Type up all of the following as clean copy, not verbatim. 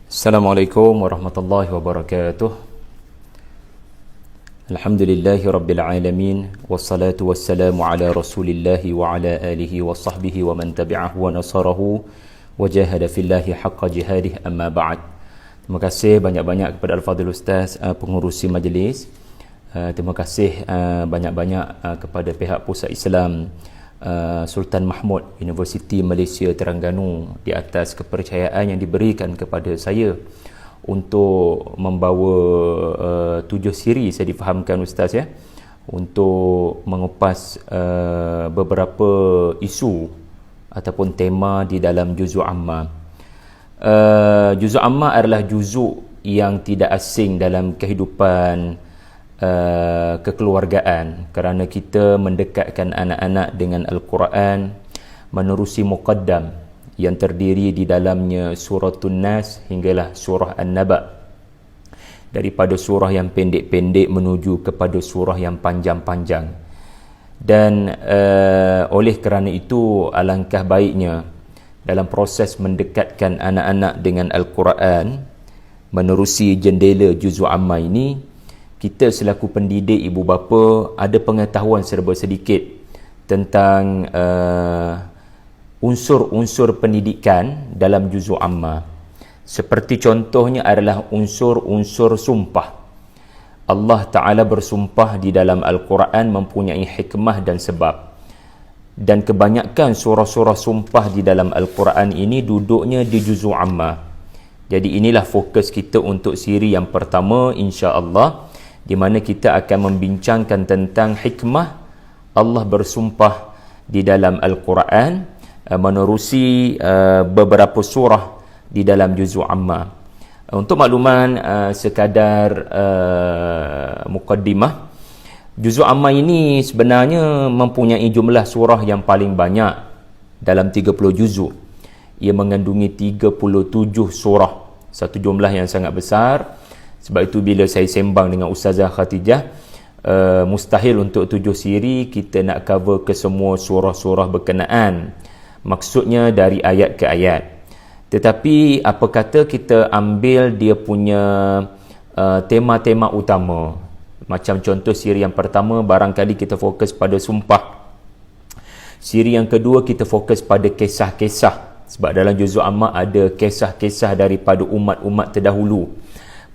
Assalamualaikum warahmatullahi wabarakatuh. Alhamdulillahi rabbil alamin, wassalatu wassalamu ala rasulillahi wa ala alihi wa sahbihi wa man tabi'ahu wa nasarahu wa jahada fillahi haqqa jihadih, amma ba'd. Terima kasih banyak-banyak kepada Al-Fadhil Ustaz pengurusi majlis. Terima kasih banyak-banyak kepada pihak Pusat Islam Sultan Mahmud Universiti Malaysia Terengganu di atas kepercayaan yang diberikan kepada saya untuk membawa 7 siri, saya difahamkan Ustaz, ya, untuk mengupas beberapa isu ataupun tema di dalam juzuk amma. Juzuk amma adalah juzuk yang tidak asing dalam kehidupan kekeluargaan, kerana kita mendekatkan anak-anak dengan Al-Quran menerusi muqaddam yang terdiri di dalamnya Suratun Nas hinggalah Surah An-Naba, daripada surah yang pendek-pendek menuju kepada surah yang panjang-panjang. Dan oleh kerana itu, alangkah baiknya dalam proses mendekatkan anak-anak dengan Al-Quran menerusi jendela juzuk amma ini, kita selaku pendidik, ibu bapa, ada pengetahuan serba sedikit tentang unsur-unsur pendidikan dalam juzuk amma. Seperti contohnya adalah unsur-unsur sumpah. Allah Ta'ala bersumpah di dalam Al-Quran mempunyai hikmah dan sebab. Dan kebanyakan surah-surah sumpah di dalam Al-Quran ini duduknya di juzuk amma. Jadi inilah fokus kita untuk siri yang pertama, insya-Allah, di mana kita akan membincangkan tentang hikmah Allah bersumpah di dalam Al-Quran menerusi beberapa surah di dalam juzuk amma. Untuk makluman sekadar mukaddimah, juzuk amma ini sebenarnya mempunyai jumlah surah yang paling banyak dalam 30 juzuk. Ia mengandungi 37 surah, satu jumlah yang sangat besar. Sebab itu bila saya sembang dengan Ustazah Khatijah, mustahil untuk 7 siri kita nak cover ke semua surah-surah berkenaan. Maksudnya dari ayat ke ayat. Tetapi apa kata kita ambil dia punya tema-tema utama. Macam contoh siri yang pertama, barangkali kita fokus pada sumpah. Siri yang kedua kita fokus pada kisah-kisah. Sebab dalam juzuk amma ada kisah-kisah daripada umat-umat terdahulu.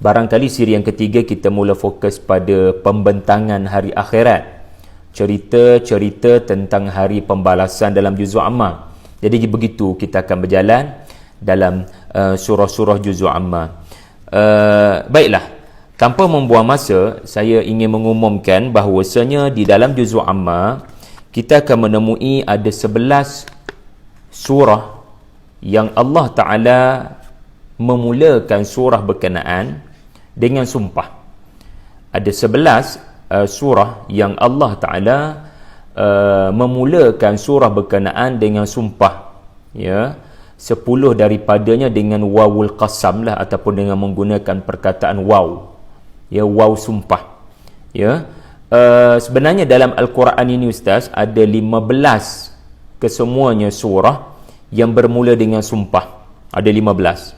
Barangkali siri yang ketiga kita mula fokus pada pembentangan hari akhirat, cerita-cerita tentang hari pembalasan dalam juzuk amma. Jadi begitu kita akan berjalan dalam surah-surah juzuk amma. Baiklah, tanpa membuang masa, saya ingin mengumumkan bahawasanya di dalam juzuk amma kita akan menemui ada 11 surah yang Allah Ta'ala memulakan surah berkenaan dengan sumpah. Ada 11 surah yang Allah Ta'ala memulakan surah berkenaan dengan sumpah, ya. 10 daripadanya dengan wawul qasam lah, ataupun dengan menggunakan perkataan waw, ya, waw sumpah, ya. Sebenarnya dalam Al-Quran ini Ustaz ada 15 kesemuanya surah yang bermula dengan sumpah. Ada 15.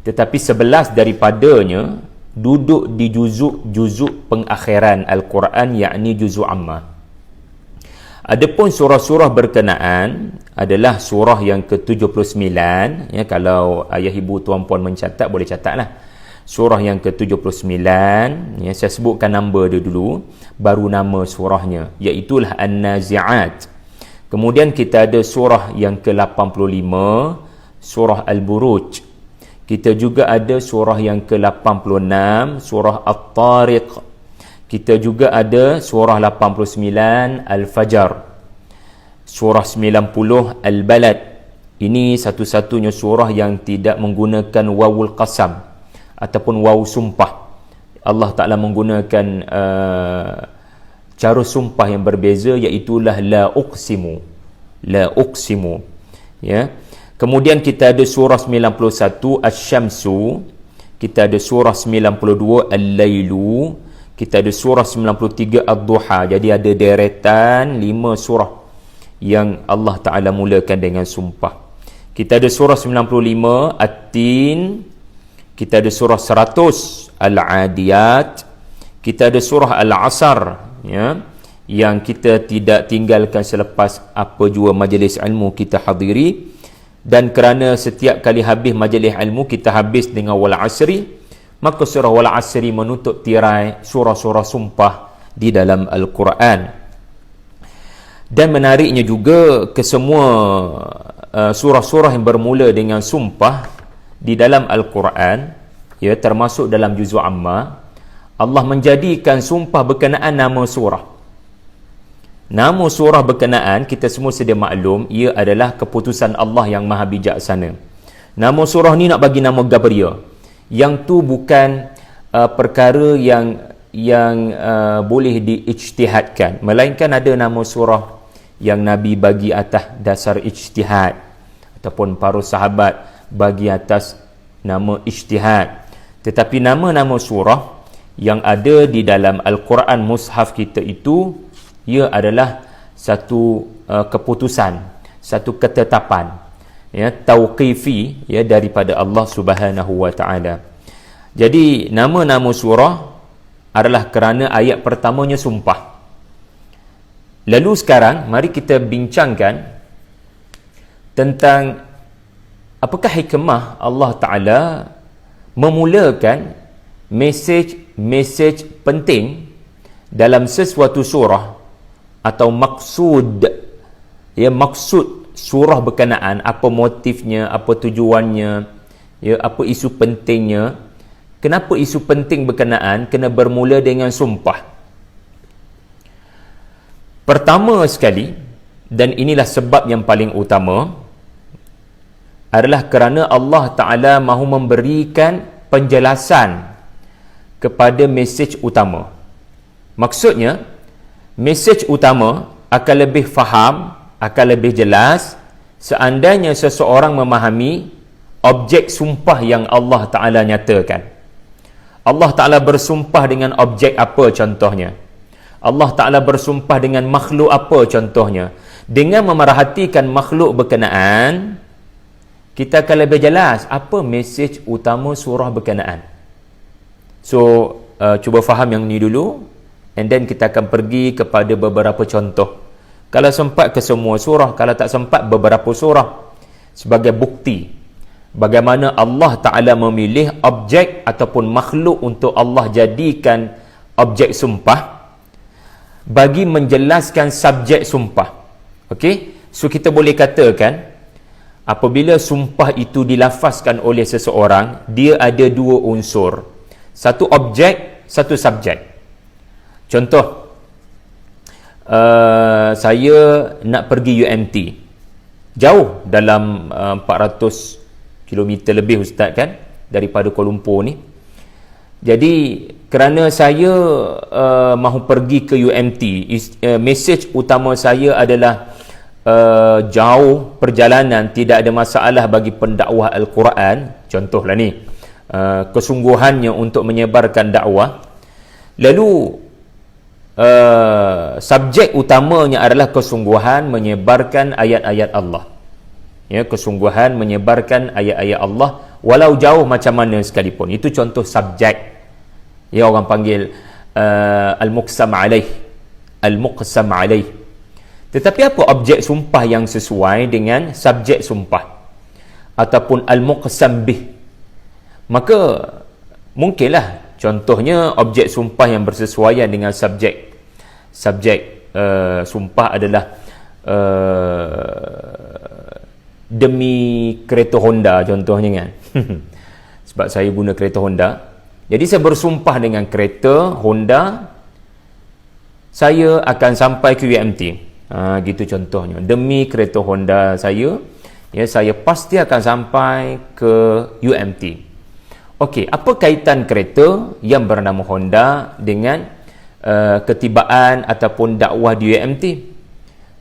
Tetapi 11 daripadanya duduk di juzuk pengakhiran Al-Quran, yakni juzuk amma. Adapun surah-surah berkenaan adalah surah yang ke-79, ya, kalau ayah ibu tuan-puan mencatat boleh catatlah. Surah yang ke-79, ya, saya sebutkan nombor dia dulu baru nama surahnya, iaitu An-Nazi'at. Kemudian kita ada surah yang ke-85, surah Al-Buruj. Kita juga ada surah yang ke-86, surah At-Tariq. Kita juga ada surah 89, Al-Fajr. Surah 90, Al-Balad. Ini satu-satunya surah yang tidak menggunakan wawul qasam ataupun waw sumpah. Allah Ta'ala menggunakan cara sumpah yang berbeza, iaitulah la uqsimu. La uqsimu, ya. Kemudian kita ada surah 91 Asy-Syamsu, kita ada surah 92 Al-Lailu, kita ada surah 93 Ad-Duha. Jadi ada deretan 5 surah yang Allah Ta'ala mulakan dengan sumpah. Kita ada surah 95 At-Tin, kita ada surah 100 Al-Adiyat, kita ada surah Al-Asr, ya, yang kita tidak tinggalkan selepas apa jua majlis ilmu kita hadiri, dan kerana setiap kali habis majlis ilmu kita habis dengan wal asri, maka surah wal asri menutup tirai surah-surah sumpah di dalam Al-Quran. Dan menariknya juga, kesemua surah-surah yang bermula dengan sumpah di dalam Al-Quran, ya, termasuk dalam juzuk amma, Allah menjadikan sumpah berkenaan nama surah. Nama surah berkenaan, kita semua sedia maklum, ia adalah keputusan Allah yang maha bijaksana. Nama surah ni nak bagi nama Gabriel, yang tu bukan perkara yang boleh diijtihadkan, melainkan ada nama surah yang Nabi bagi atas dasar ijtihad, ataupun para sahabat bagi atas nama ijtihad. Tetapi nama-nama surah yang ada di dalam Al-Quran mushaf kita itu, ia adalah satu keputusan, satu ketetapan, ya, tauqifi, ya, daripada Allah Subhanahu wa taala. Jadi nama-nama surah adalah kerana ayat pertamanya sumpah. Lalu sekarang mari kita bincangkan tentang apakah hikmah Allah Taala memulakan mesej penting dalam sesuatu surah, atau maksud, ya, maksud surah berkenaan, apa motifnya, apa tujuannya, ya, apa isu pentingnya. Kenapa isu penting berkenaan kena bermula dengan sumpah? Pertama sekali, dan inilah sebab yang paling utama, adalah kerana Allah Ta'ala mahu memberikan penjelasan kepada mesej utama. Maksudnya, mesej utama akan lebih faham, akan lebih jelas seandainya seseorang memahami objek sumpah yang Allah Ta'ala nyatakan. Allah Ta'ala bersumpah dengan objek apa contohnya? Allah Ta'ala bersumpah dengan makhluk apa contohnya? Dengan memerhatikan makhluk berkenaan, kita akan lebih jelas apa mesej utama surah berkenaan. So, cuba faham yang ni dulu, and then kita akan pergi kepada beberapa contoh. Kalau sempat ke semua surah, kalau tak sempat beberapa surah, sebagai bukti bagaimana Allah Ta'ala memilih objek ataupun makhluk untuk Allah jadikan objek sumpah bagi menjelaskan subjek sumpah. Okey? So kita boleh katakan, apabila sumpah itu dilafazkan oleh seseorang, dia ada dua unsur. Satu objek, satu subjek. Contoh, saya nak pergi UMT. Jauh, dalam 400 km lebih Ustaz kan, daripada Kuala Lumpur ni. Jadi kerana saya mahu pergi ke UMT, mesej utama saya adalah jauh perjalanan, tidak ada masalah bagi pendakwah Al-Quran, contohlah ni, kesungguhannya untuk menyebarkan dakwah. Lalu subjek utamanya adalah kesungguhan menyebarkan ayat-ayat Allah, ya, kesungguhan menyebarkan ayat-ayat Allah walau jauh macam mana sekalipun. Itu contoh subjek, ya, orang panggil al-muqsam alaih, al-muqsam alaih. Tetapi apa objek sumpah yang sesuai dengan subjek sumpah ataupun al-muqsam bih? Maka mungkinlah contohnya objek sumpah yang bersesuaian dengan subjek sumpah adalah demi kereta Honda contohnya kan. Sebab saya guna kereta Honda, jadi saya bersumpah dengan kereta Honda saya akan sampai ke UMT. Gitu contohnya, demi kereta Honda saya, ya, saya pasti akan sampai ke UMT. Okey, apa kaitan kereta yang bernama Honda dengan ketibaan ataupun dakwah di UMT?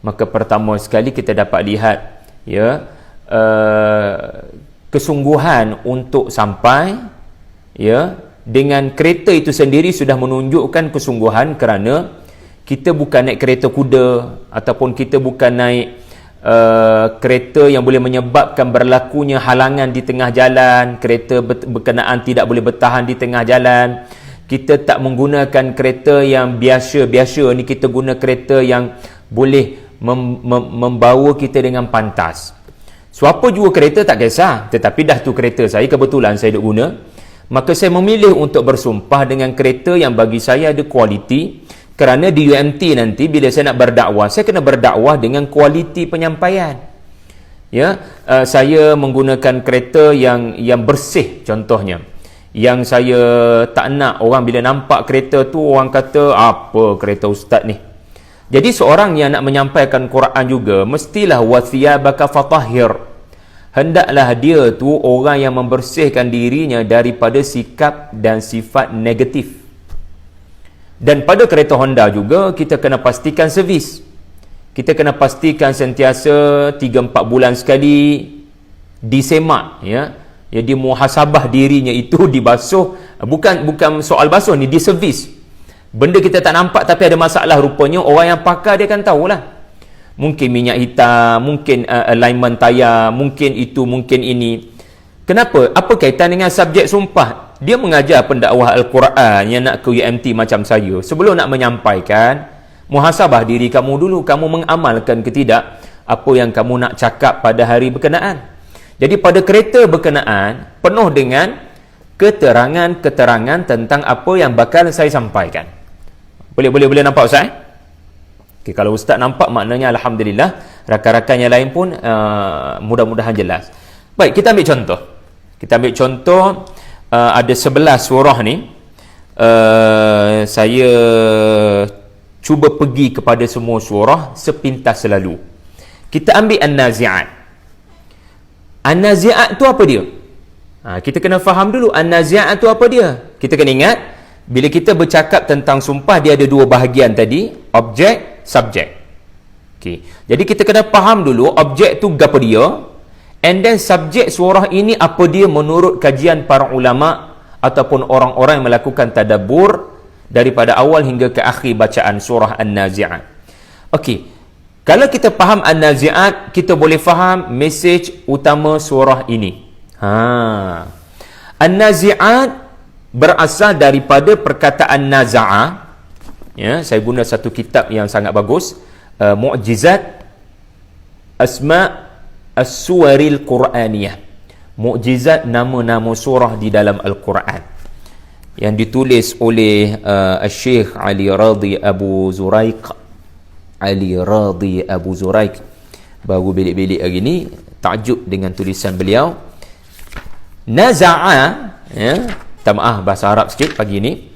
Maka pertama sekali kita dapat lihat, ya, kesungguhan untuk sampai, ya, dengan kereta itu sendiri sudah menunjukkan kesungguhan, kerana kita bukan naik kereta kuda ataupun kita bukan naik kereta yang boleh menyebabkan berlakunya halangan di tengah jalan, kereta berkenaan tidak boleh bertahan di tengah jalan. Kita tak menggunakan kereta yang biasa-biasa ni, kita guna kereta yang boleh membawa kita dengan pantas. Siapa jua kereta tak kisah, tetapi dah tu kereta saya, kebetulan saya duk guna, maka saya memilih untuk bersumpah dengan kereta yang bagi saya ada kualiti. Kerana di UMT nanti bila saya nak berdakwah, saya kena berdakwah dengan kualiti penyampaian. Ya, saya menggunakan kereta yang bersih contohnya. Yang saya tak nak orang bila nampak kereta tu orang kata apa kereta ustaz ni. Jadi seorang yang nak menyampaikan Quran juga mestilah wathiyabaka fatahhir. Hendaklah dia tu orang yang membersihkan dirinya daripada sikap dan sifat negatif. Dan pada kereta Honda juga kita kena pastikan servis. Kita kena pastikan sentiasa 3-4 bulan sekali disemak, ya. Jadi muhasabah dirinya itu dibasuh, bukan soal basuh ni, diservis. Benda kita tak nampak tapi ada masalah, rupanya orang yang pakar dia akan tahulah. Mungkin minyak hitam, mungkin alignment tayar, mungkin itu, mungkin ini. Kenapa? Apa kaitan dengan subjek sumpah? Dia mengajar pendakwah Al-Quran yang nak ke UMT macam saya. Sebelum nak menyampaikan, muhasabah diri kamu dulu. Kamu mengamalkan ke tidak apa yang kamu nak cakap pada hari berkenaan. Jadi pada kereta berkenaan penuh dengan keterangan-keterangan tentang apa yang bakal saya sampaikan. Boleh nampak Ustaz? Okay, kalau Ustaz nampak maknanya alhamdulillah. Rakan-rakan yang lain pun mudah-mudahan jelas. Baik, kita ambil contoh. Ada 11 surah ni. Saya cuba pergi kepada semua surah sepintas selalu. Kita ambil An-Nazi'at. An-Nazi'at tu apa dia? Kita kena faham dulu An-Nazi'at tu apa dia. Kita kena ingat, bila kita bercakap tentang sumpah, dia ada dua bahagian tadi, objek, subjek. Okay. Jadi kita kena faham dulu objek tu apa dia, and then subjek surah ini apa dia menurut kajian para ulama ataupun orang-orang yang melakukan tadabbur daripada awal hingga ke akhir bacaan surah An-Nazi'at. Okey. Kalau kita faham An-Nazi'at, kita boleh faham mesej utama surah ini. An-Nazi'at berasal daripada perkataan naza'a. Ya, saya guna satu kitab yang sangat bagus, Mu'jizat Asma' As-Suwaril Quraniyah. Mu'jizat nama-nama surah di dalam Al-Quran. Yang ditulis oleh Syekh Ali Radhi Abu Zuraiq. Baru belik-belik hari ni takjub dengan tulisan beliau. Naza'a, ya, minta maaf bahasa Arab sikit pagi ni,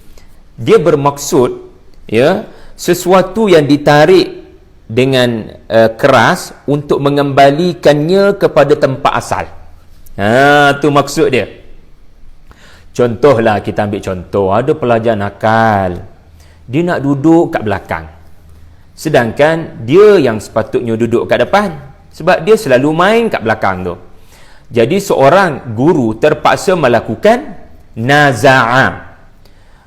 dia bermaksud, ya, sesuatu yang ditarik dengan keras untuk mengembalikannya kepada tempat asal. Tu maksud dia. Contohlah, kita ambil contoh, ada pelajar nakal, dia nak duduk kat belakang, sedangkan dia yang sepatutnya duduk kat depan, sebab dia selalu main kat belakang tu. Jadi seorang guru terpaksa melakukan naza'a,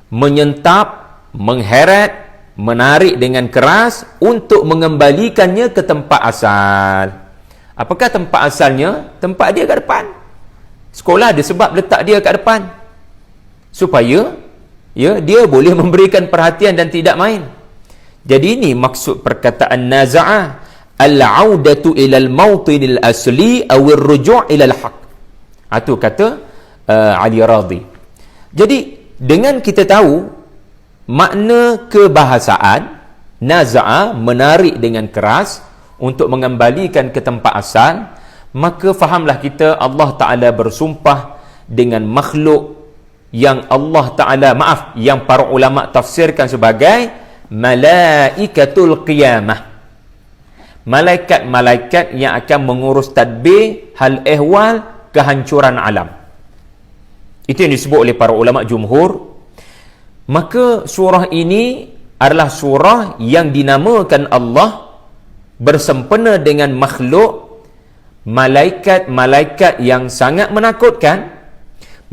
menyentap, mengheret, menarik dengan keras untuk mengembalikannya ke tempat asal. Apakah tempat asalnya? Tempat dia kat depan. Sekolah ada sebab letak dia kat depan, supaya, ya, dia boleh memberikan perhatian dan tidak main. Jadi ini maksud perkataan naza'ah, al-audatu ilal mawtinil asli awir ruju' ilal haq. Itu kata Ali Radhi. Jadi dengan kita tahu makna kebahasaan, naza'ah, menarik dengan keras untuk mengembalikan ke tempat asal, maka fahamlah kita Allah Ta'ala bersumpah dengan makhluk yang Allah Ta'ala, yang para ulama tafsirkan sebagai malaikatul qiyamah, malaikat-malaikat yang akan mengurus tadbir hal ehwal kehancuran alam. Itu yang disebut oleh para ulama jumhur. Maka surah ini adalah surah yang dinamakan Allah bersempena dengan makhluk, malaikat-malaikat yang sangat menakutkan,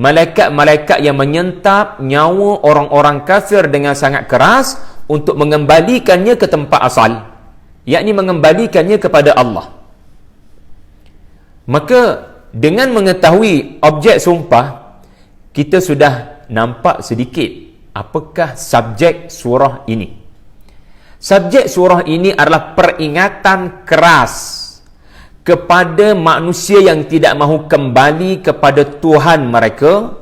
malaikat-malaikat yang menyentap nyawa orang-orang kafir dengan sangat keras untuk mengembalikannya ke tempat asal, yakni mengembalikannya kepada Allah. Maka dengan mengetahui objek sumpah, kita sudah nampak sedikit apakah subjek surah ini. Subjek surah ini adalah peringatan keras kepada manusia yang tidak mahu kembali kepada Tuhan mereka,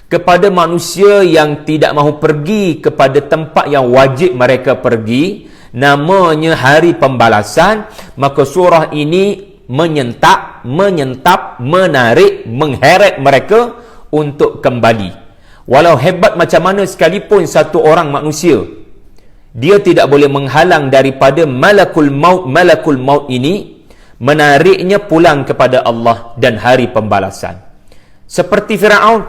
kepada manusia yang tidak mahu pergi kepada tempat yang wajib mereka pergi, namanya hari pembalasan. Maka surah ini menyentap, menarik, mengheret mereka untuk kembali. Walau hebat macam mana sekalipun satu orang manusia, dia tidak boleh menghalang daripada malakul maut ini menariknya pulang kepada Allah dan hari pembalasan. Seperti Firaun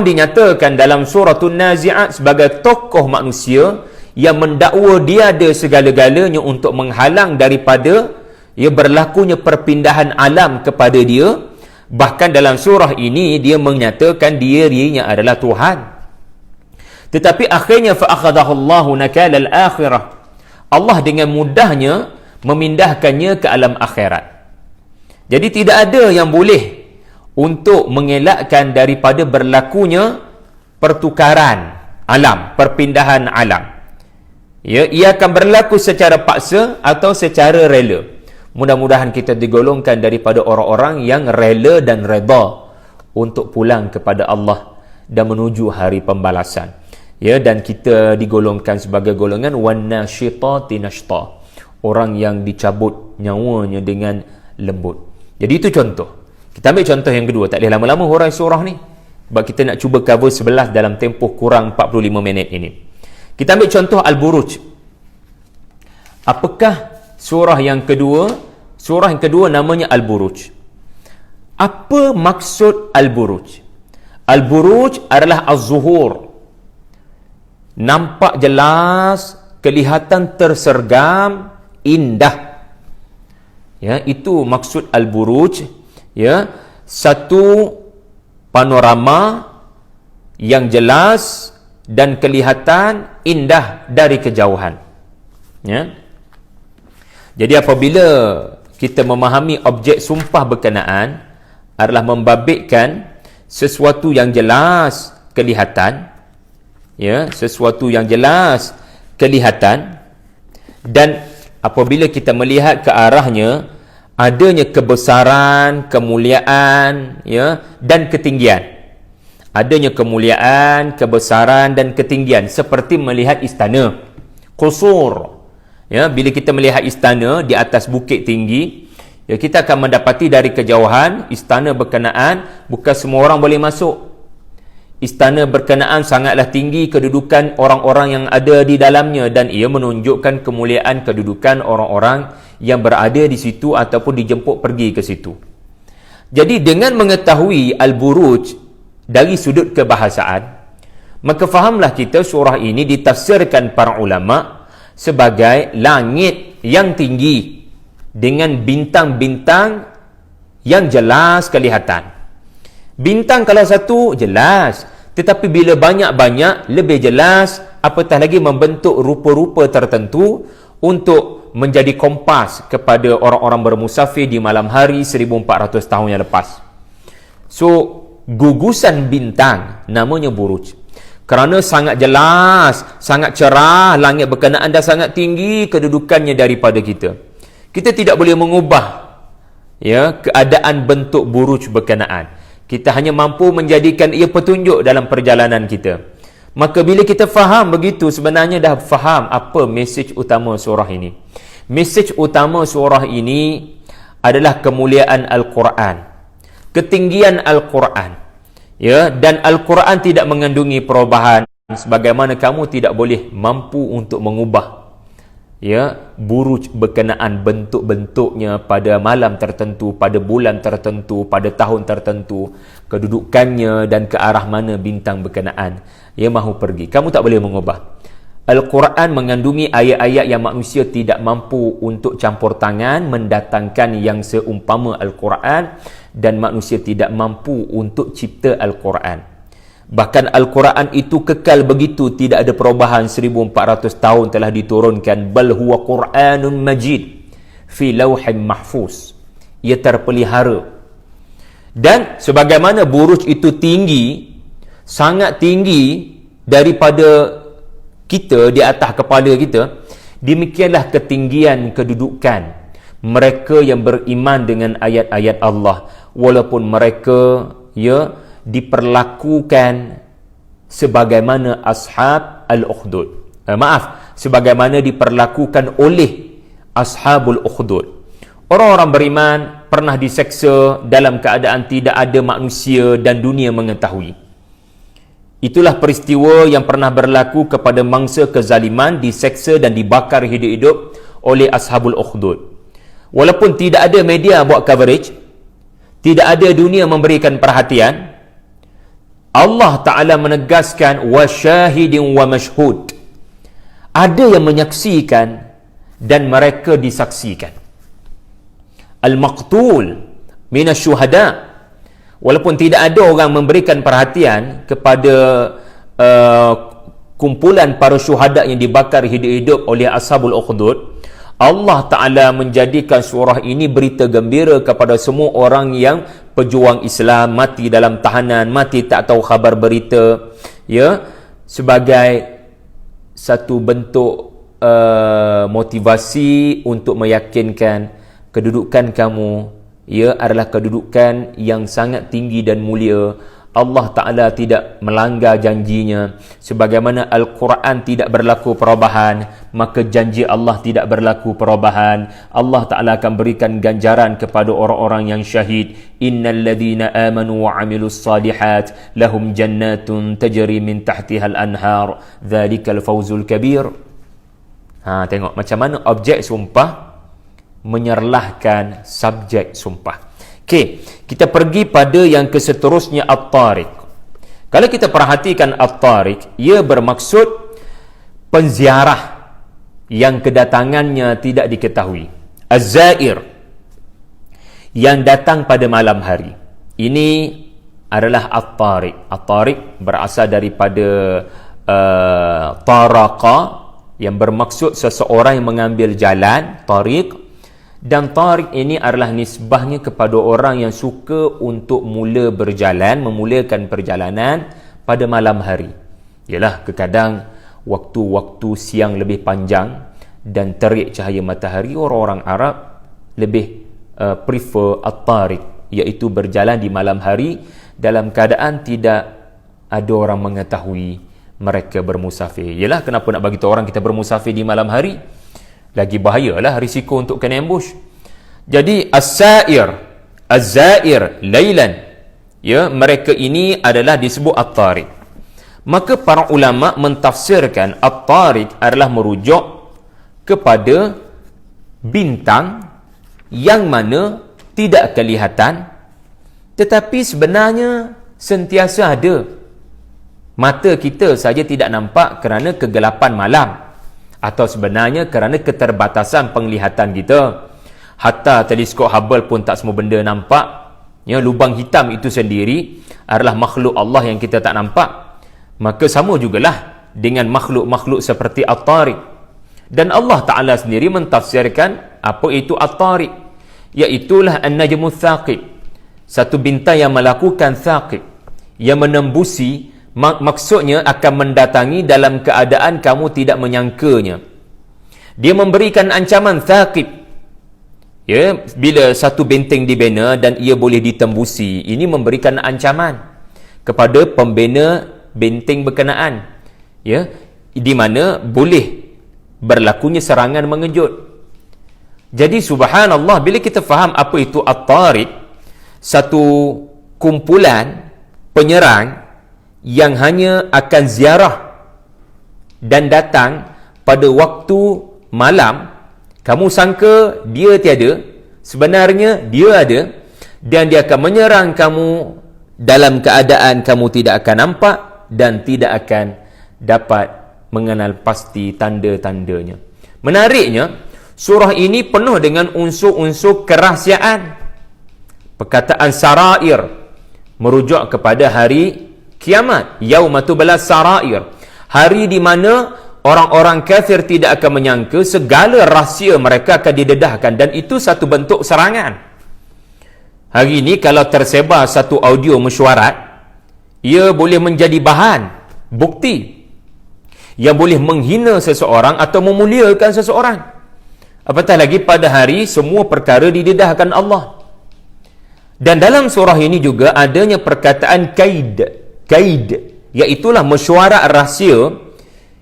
dinyatakan dalam surah An-Nazi'at sebagai tokoh manusia yang mendakwa dia ada segala-galanya untuk menghalang daripada berlakunya perpindahan alam kepada dia. Bahkan dalam surah ini dia menyatakan dirinya adalah Tuhan. Tetapi akhirnya fa'akhadahu Allahu nakala al-akhirah. Allah dengan mudahnya memindahkannya ke alam akhirat. Jadi tidak ada yang boleh untuk mengelakkan daripada berlakunya pertukaran alam, perpindahan alam. Ia akan berlaku secara paksa atau secara rela. Mudah-mudahan kita digolongkan daripada orang-orang yang rela dan redha untuk pulang kepada Allah dan menuju hari pembalasan. Dan kita digolongkan sebagai golongan wan-nashitati nashta, orang yang dicabut nyawanya dengan lembut. Jadi itu contoh. Kita ambil contoh yang kedua. Tak boleh lama-lama hurai surah ni, sebab kita nak cuba cover 11 dalam tempoh kurang 45 minit ini. Kita ambil contoh Al-Buruj. Apakah surah yang kedua? Surah yang kedua namanya Al-Buruj. Apa maksud Al-Buruj? Al-Buruj adalah Az-Zuhur. Nampak jelas, kelihatan tersergam, indah. Itu maksud Al-Buruj. Satu panorama yang jelas dan kelihatan indah dari kejauhan. Jadi apabila kita memahami objek sumpah berkenaan adalah membabitkan sesuatu yang jelas kelihatan, sesuatu yang jelas kelihatan, dan apabila kita melihat ke arahnya adanya kebesaran, kemuliaan, dan ketinggian. Adanya kemuliaan, kebesaran dan ketinggian, seperti melihat istana, qusur. Bila kita melihat istana di atas bukit tinggi, kita akan mendapati dari kejauhan istana berkenaan bukan semua orang boleh masuk. Istana berkenaan sangatlah tinggi kedudukan orang-orang yang ada di dalamnya, dan ia menunjukkan kemuliaan kedudukan orang-orang yang berada di situ ataupun dijemput pergi ke situ. Jadi dengan mengetahui Al-Buruj dari sudut kebahasaan, maka fahamlah kita surah ini ditafsirkan para ulama sebagai langit yang tinggi dengan bintang-bintang yang jelas kelihatan. Bintang kalau satu jelas, tetapi bila banyak-banyak lebih jelas, apatah lagi membentuk rupa-rupa tertentu untuk menjadi kompas kepada orang-orang bermusafir di malam hari 1400 tahun yang lepas. So, gugusan bintang namanya buruj. Kerana sangat jelas, sangat cerah, langit berkenaan dah sangat tinggi kedudukannya daripada kita. Kita tidak boleh mengubah keadaan bentuk buruj berkenaan. Kita hanya mampu menjadikan ia petunjuk dalam perjalanan kita. Maka bila kita faham begitu, sebenarnya dah faham apa mesej utama surah ini. Mesej utama surah ini adalah kemuliaan Al-Quran, ketinggian Al-Quran. Dan Al-Quran tidak mengandungi perubahan, sebagaimana kamu tidak boleh mampu untuk mengubah buruj berkenaan bentuk-bentuknya pada malam tertentu, pada bulan tertentu, pada tahun tertentu, kedudukannya dan ke arah mana bintang berkenaan ia mahu pergi. Kamu tak boleh mengubah. Al-Quran mengandungi ayat-ayat yang manusia tidak mampu untuk campur tangan mendatangkan yang seumpama Al-Quran, dan manusia tidak mampu untuk cipta Al-Quran. Bahkan Al-Quran itu kekal begitu, tidak ada perubahan. 1400 tahun telah diturunkan. Bal huwa Quranun Majid fi lawhin mahfuz. ia terpelihara. Dan sebagaimana buruj itu tinggi, sangat tinggi daripada kita, di atas kepala kita, demikianlah ketinggian kedudukan mereka yang beriman dengan ayat-ayat Allah, walaupun mereka diperlakukan sebagaimana ashab al-ukhdud. Sebagaimana diperlakukan oleh ashabul ukhdud. Orang-orang beriman pernah diseksa dalam keadaan tidak ada manusia dan dunia mengetahui. Itulah peristiwa yang pernah berlaku kepada mangsa kezaliman, diseksa dan dibakar hidup-hidup oleh ashabul ukhdud. Walaupun tidak ada media buat coverage, tidak ada dunia memberikan perhatian, Allah Ta'ala menegaskan wa syahidin wa mashhud. Ada yang menyaksikan dan mereka disaksikan. Al-maqtul minasyuhada. Walaupun tidak ada orang memberikan perhatian kepada kumpulan para syuhada yang dibakar hidup-hidup oleh ashabul ukhdud, Allah Ta'ala menjadikan surah ini berita gembira kepada semua orang yang pejuang Islam, mati dalam tahanan, mati tak tahu khabar berita, sebagai satu bentuk motivasi untuk meyakinkan kedudukan kamu adalah kedudukan yang sangat tinggi dan mulia. Allah Ta'ala tidak melanggar janjinya. Sebagaimana Al-Quran tidak berlaku perubahan, maka janji Allah tidak berlaku perubahan. Allah Ta'ala akan berikan ganjaran kepada orang-orang yang syahid. Innal ladhina amanu wa amilus salihat lahum jannatun tajri min tahtihal anhar dhalikal fawzul kabir. Tengok macam mana objek sumpah menyerlahkan subjek sumpah. Okey, kita pergi pada yang keseterusnya, At-Tariq. Kalau kita perhatikan At-Tariq, ia bermaksud penziarah yang kedatangannya tidak diketahui. Az-Zair, yang datang pada malam hari. Ini adalah At-Tariq. At-Tariq berasal daripada Taraqa, yang bermaksud seseorang yang mengambil jalan, Tariq. Dan tariq ini adalah nisbahnya kepada orang yang suka untuk mula berjalan, memulakan perjalanan pada malam hari. Ialah kadang waktu-waktu siang lebih panjang dan terik cahaya matahari, orang-orang Arab lebih prefer at-tariq, iaitu berjalan di malam hari dalam keadaan tidak ada orang mengetahui mereka bermusafir. Ialah kenapa nak bagi tahu orang kita bermusafir di malam hari? Lagi bahayalah risiko untuk kena ambush. Jadi as-sa'ir, az-za'ir lailan, mereka ini adalah disebut at-tariq. Maka para ulama mentafsirkan at-tariq adalah merujuk kepada bintang yang mana tidak kelihatan tetapi sebenarnya sentiasa ada. Mata kita saja tidak nampak kerana kegelapan malam, atau sebenarnya kerana keterbatasan penglihatan kita. Hatta teleskop Hubble pun tak semua benda nampak. Lubang hitam itu sendiri adalah makhluk Allah yang kita tak nampak. Maka sama jugalah dengan makhluk-makhluk seperti At-Tariq. Dan Allah Ta'ala sendiri mentafsirkan apa itu At-Tariq, iaitulah An-Najmu Thaqib, satu bintang yang melakukan thaqib, yang menembusi. Maksudnya akan mendatangi dalam keadaan kamu tidak menyangkanya. Dia memberikan ancaman thaqib. Bila satu benteng dibina dan ia boleh ditembusi, ini memberikan ancaman kepada pembina benteng berkenaan, di mana boleh berlakunya serangan mengejut. Jadi subhanallah, bila kita faham apa itu At-Tariq, satu kumpulan penyerang yang hanya akan ziarah dan datang pada waktu malam, kamu sangka dia tiada, sebenarnya dia ada, dan dia akan menyerang kamu dalam keadaan kamu tidak akan nampak dan tidak akan dapat mengenal pasti tanda-tandanya. Menariknya, surah ini penuh dengan unsur-unsur kerahsiaan. Perkataan sarair merujuk kepada hari kiamat, yaumatu balas sarair, hari di mana orang-orang kafir tidak akan menyangka segala rahsia mereka akan didedahkan, dan itu satu bentuk serangan. Hari ini kalau tersebar satu audio mesyuarat, ia boleh menjadi bahan, bukti yang boleh menghina seseorang atau memuliakan seseorang. Apatah lagi pada hari semua perkara didedahkan Allah. Dan dalam surah ini juga adanya perkataan kaid, iaitulah mesyuarat rahsia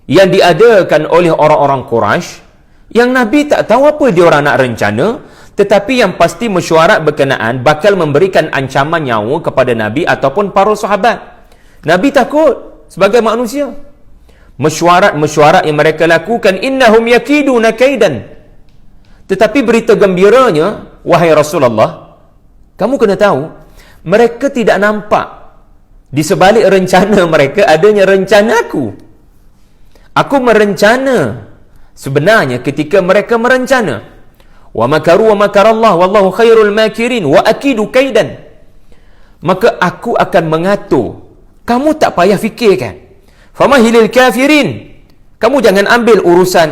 yang diadakan oleh orang-orang Quraisy yang Nabi tak tahu apa dia orang nak rencana, tetapi yang pasti mesyuarat berkenaan bakal memberikan ancaman nyawa kepada Nabi ataupun para sahabat. Nabi takut sebagai manusia. Mesyuarat yang mereka lakukan, innahum yakiduna kaidan. Tetapi berita gembiranya, wahai Rasulullah, kamu kena tahu, mereka tidak nampak di sebalik rencana mereka adanya rencana aku. Aku merencana sebenarnya ketika mereka merencana. Wa makaru wa makarallah wallahu khairul makirin wa akidu kaidan. Maka aku akan mengatur. Kamu tak payah fikirkan. Famahilil kafirin. Kamu jangan ambil urusan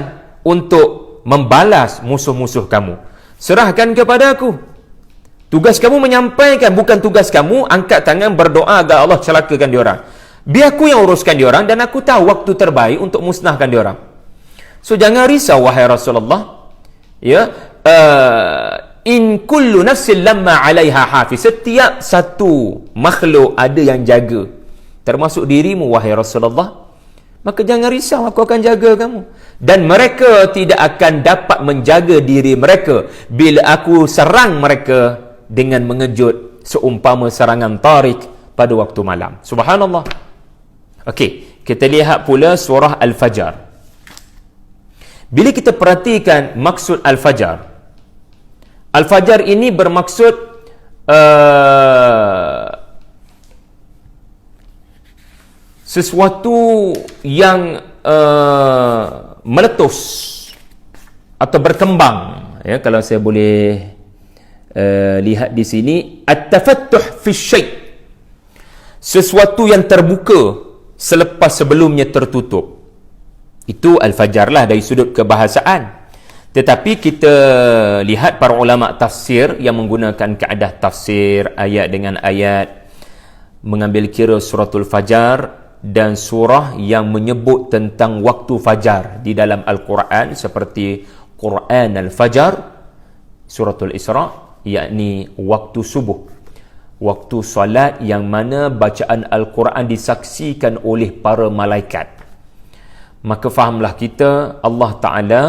untuk membalas musuh-musuh kamu. Serahkan kepada aku. Tugas kamu menyampaikan, bukan tugas kamu angkat tangan berdoa agar Allah celakakan diorang. Biar aku yang uruskan diorang dan aku tahu waktu terbaik untuk musnahkan diorang. So jangan risau wahai Rasulullah. Ya, in kullu nafsin lamma 'alaiha hafiz. Setiap satu makhluk ada yang jaga, termasuk dirimu wahai Rasulullah. Maka jangan risau, aku akan jaga kamu. Dan mereka tidak akan dapat menjaga diri mereka bila aku serang mereka dengan mengejut seumpama serangan tarik pada waktu malam. Subhanallah. Okey, kita lihat pula surah Al-Fajr. Bila kita perhatikan maksud Al-Fajr, Al-Fajr ini bermaksud sesuatu yang meletus atau berkembang. Ya, kalau saya boleh lihat di sini, at-tafattuh fi syai', sesuatu yang terbuka selepas sebelumnya tertutup. Itu Al-Fajr lah dari sudut kebahasaan. Tetapi kita lihat para ulama tafsir yang menggunakan kaedah tafsir ayat dengan ayat, mengambil kira suratul Fajar dan surah yang menyebut tentang waktu fajar di dalam Al-Quran, seperti Quran Al-Fajr, suratul Isra, yakni waktu subuh, waktu salat yang mana bacaan Al-Quran disaksikan oleh para malaikat. Maka fahamlah kita, Allah Ta'ala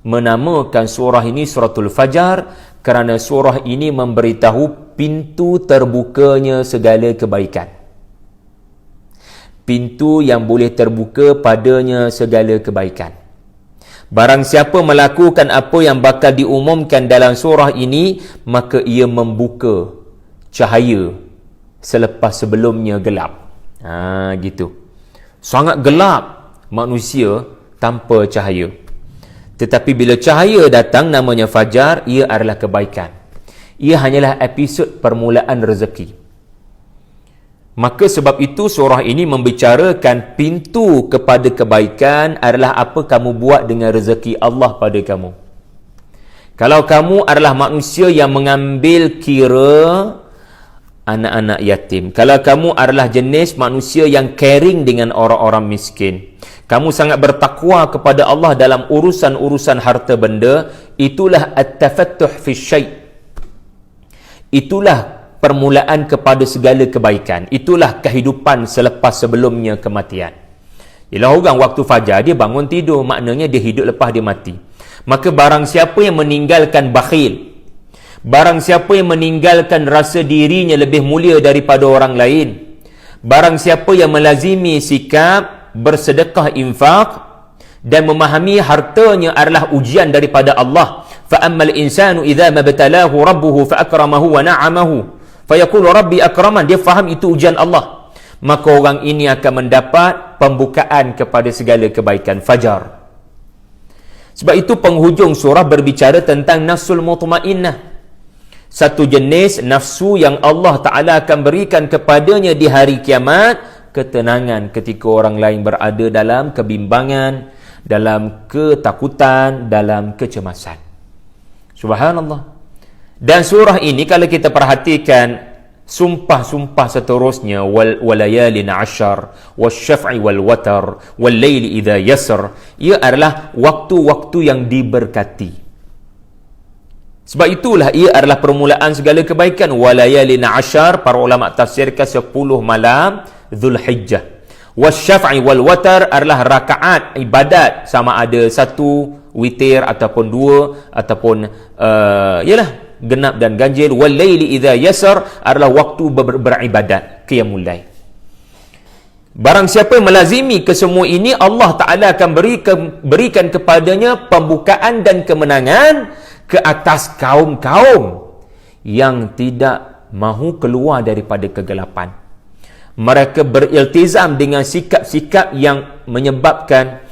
menamakan surah ini suratul Fajar kerana surah ini memberitahu pintu terbukanya segala kebaikan, pintu yang boleh terbuka padanya segala kebaikan. Barang siapa melakukan apa yang bakal diumumkan dalam surah ini, maka ia membuka cahaya selepas sebelumnya gelap. Gitu. Sangat gelap manusia tanpa cahaya. Tetapi bila cahaya datang, namanya fajar, ia adalah kebaikan. Ia hanyalah episod permulaan rezeki. Maka sebab itu surah ini membicarakan pintu kepada kebaikan adalah apa kamu buat dengan rezeki Allah pada kamu. Kalau kamu adalah manusia yang mengambil kira anak-anak yatim, kalau kamu adalah jenis manusia yang caring dengan orang-orang miskin, kamu sangat bertakwa kepada Allah dalam urusan-urusan harta benda, itulah at-tafattuh fi syai'. Itulah permulaan kepada segala kebaikan. Itulah kehidupan selepas sebelumnya kematian. Ialah orang waktu fajar dia bangun tidur, maknanya dia hidup lepas dia mati. Maka barang siapa yang meninggalkan bakhil, barang siapa yang meninggalkan rasa dirinya lebih mulia daripada orang lain, barang siapa yang melazimi sikap bersedekah infak dan memahami hartanya adalah ujian daripada Allah, fa ammal insanu idza mabtalahu rabbuhu fa akramahu wa na'amahu fa yaqulu rabbi akraman, dia faham itu ujian Allah, maka orang ini akan mendapat pembukaan kepada segala kebaikan. Fajar. Sebab itu penghujung surah berbicara tentang nafsul mutmainnah, satu jenis nafsu yang Allah Ta'ala akan berikan kepadanya di hari kiamat ketenangan ketika orang lain berada dalam kebimbangan, dalam ketakutan, dalam kecemasan. Subhanallah. Dan surah ini kalau kita perhatikan sumpah-sumpah seterusnya, walayalin ashar wasyaf'i wal watar wal laili idza yasr, ia adalah waktu-waktu yang diberkati. Sebab itulah ia adalah permulaan segala kebaikan. Walayalin ashar, para ulama tafsirkan 10 malam Zulhijjah. Wasyaf'i wal watar adalah rakaat ibadat, sama ada 1 witir ataupun 2 ataupun yalah genap dan ganjil. Wal laili idza yasar adalah waktu beribadat, qiyamul lail. Barang siapa melazimi kesemua ini, Allah Ta'ala akan berikan kepadanya pembukaan dan kemenangan ke atas kaum-kaum yang tidak mahu keluar daripada kegelapan. Mereka beriltizam dengan sikap-sikap yang menyebabkan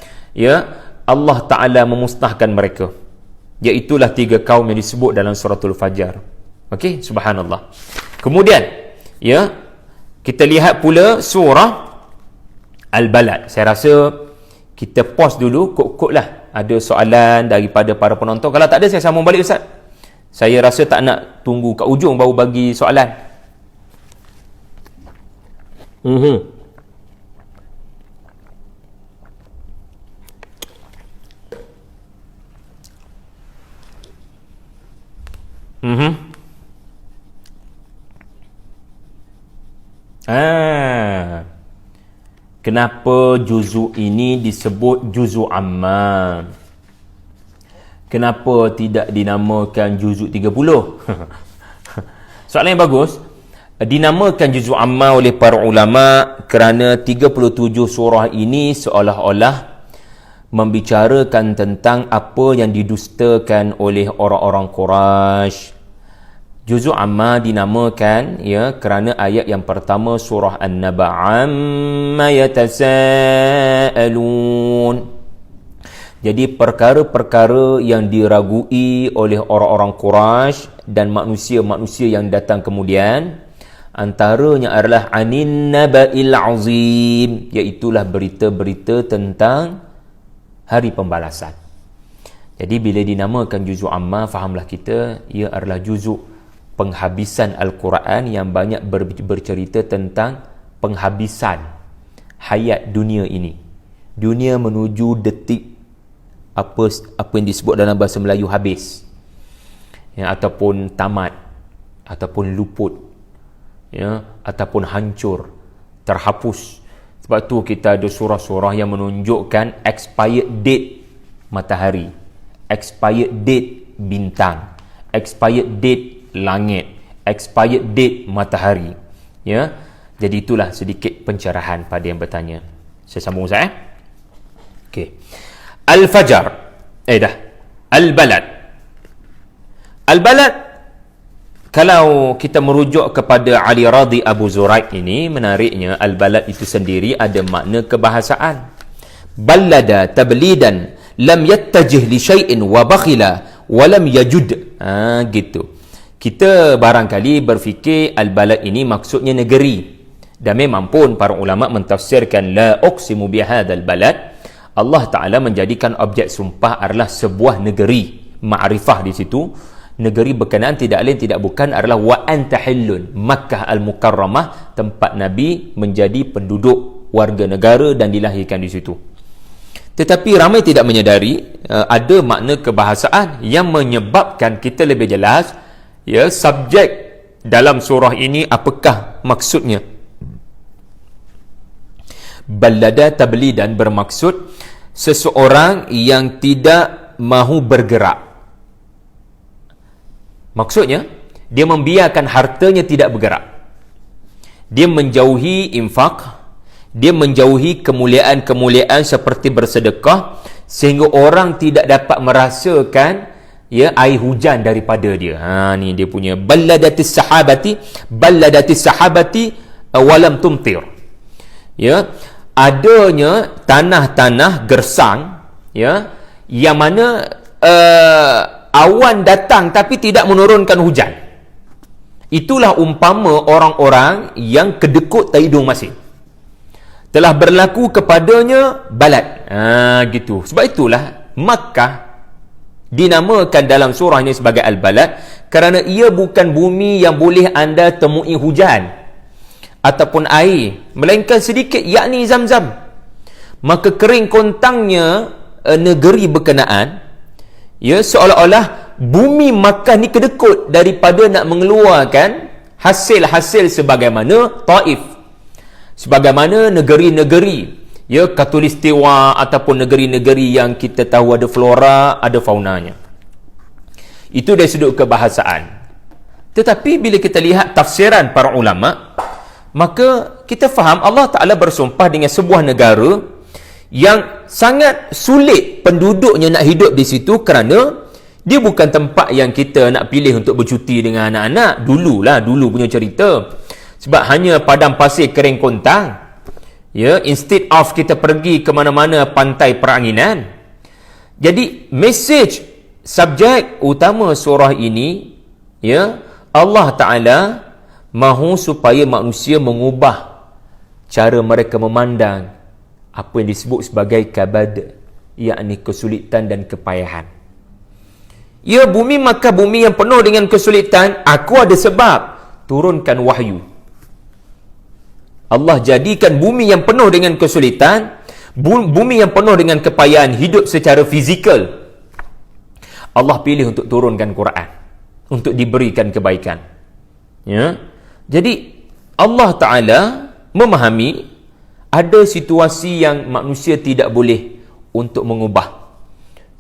Allah Ta'ala memusnahkan mereka. Iaitulah 3 kaum yang disebut dalam suratul Fajar. Okey, subhanallah. Kemudian kita lihat pula surah Al-Balad. Saya rasa kita pause dulu, kok lah ada soalan daripada para penonton. Kalau tak ada, saya sambung balik Ustaz. Saya rasa tak nak tunggu kat ujung baru bagi soalan. Kenapa juzuk ini disebut juzuk amma? Kenapa tidak dinamakan juzuk 30? Soalan yang bagus. Dinamakan juzuk amma oleh para ulama kerana 37 surah ini seolah-olah membicarakan tentang apa yang didustakan oleh orang-orang Quraisy. Juzuk amma dinamakan kerana ayat yang pertama surah An-Naba, amma yatasaalun. Jadi perkara-perkara yang diragui oleh orang-orang Quraisy dan manusia-manusia yang datang kemudian, antaranya adalah anin naba'il azim, iaitulah berita-berita tentang hari pembalasan. Jadi bila dinamakan juzuk amma, fahamlah kita ia adalah juzuk penghabisan Al-Quran yang banyak bercerita tentang penghabisan hayat dunia ini. Dunia menuju detik apa yang disebut dalam bahasa Melayu habis, ataupun tamat, ataupun luput, ataupun hancur, terhapus. Sebab tu kita ada surah-surah yang menunjukkan expired date matahari, expired date bintang, expired date langit, expired date matahari. Jadi itulah sedikit pencerahan pada yang bertanya. Saya sambung Ustaz. Okey. Al-Fajar. Al-Balad. Al-Balad, kalau kita merujuk kepada Ali Radhi Abu Zuraik ini, menariknya Al-Balad itu sendiri ada makna kebahasaan. Ballada tablidan lam yattajih li syai'in wa bakhila wa lam yajud. Gitu. Kita barangkali berfikir Al-Balad ini maksudnya negeri. Dan memang pun para ulama mentafsirkan la uqsimu bihadzal balad, Allah Ta'ala menjadikan objek sumpah adalah sebuah negeri. Ma'rifah di situ. Negeri berkenaan tidak lain tidak bukan adalah wa anta hillun, Makkah Al-Mukarramah, tempat Nabi menjadi penduduk warga negara dan dilahirkan di situ. Tetapi ramai tidak menyedari ada makna kebahasaan yang menyebabkan kita lebih jelas subjek dalam surah ini apakah maksudnya. Ballada tablidan bermaksud seseorang yang tidak mahu bergerak. Maksudnya dia membiarkan hartanya tidak bergerak. Dia menjauhi infak, dia menjauhi kemuliaan-kemuliaan seperti bersedekah, sehingga orang tidak dapat merasakan air hujan daripada dia. Ni dia punya balladatis sahabati walam tumtir. Adanya tanah-tanah gersang yang mana awan datang tapi tidak menurunkan hujan. Itulah umpama orang-orang yang kedekut tak hidung masin. Telah berlaku kepadanya balad. Gitu. Sebab itulah Makkah Dinamakan dalam surah ini sebagai Al-Balad kerana ia bukan bumi yang boleh anda temui hujan ataupun air, melainkan sedikit, yakni Zam-Zam. Maka kering kontangnya negeri berkenaan, ya, seolah-olah bumi Makkah ni kedekut daripada nak mengeluarkan hasil-hasil sebagaimana Taif, sebagaimana negeri-negeri, ya, Khatulistiwa ataupun negeri-negeri yang kita tahu ada flora, ada faunanya. Itu dari sudut kebahasaan. Tetapi bila kita lihat tafsiran para ulama, maka kita faham Allah Ta'ala bersumpah dengan sebuah negara yang sangat sulit penduduknya nak hidup di situ kerana dia bukan tempat yang kita nak pilih untuk bercuti dengan anak-anak. Dulu punya cerita. Sebab hanya padang pasir kering kontang. Ya, instead of kita pergi ke mana-mana pantai peranginan. Jadi, message subjek utama surah ini, ya, Allah Ta'ala mahu supaya manusia mengubah cara mereka memandang apa yang disebut sebagai kabad, yakni kesulitan dan kepayahan. Ya, bumi Makkah bumi yang penuh dengan kesulitan, aku ada sebab turunkan wahyu. Allah jadikan bumi yang penuh dengan kesulitan, bumi yang penuh dengan kepayahan hidup secara fizikal, Allah pilih untuk turunkan Quran, untuk diberikan kebaikan. Ya. Jadi Allah Ta'ala memahami ada situasi yang manusia tidak boleh untuk mengubah.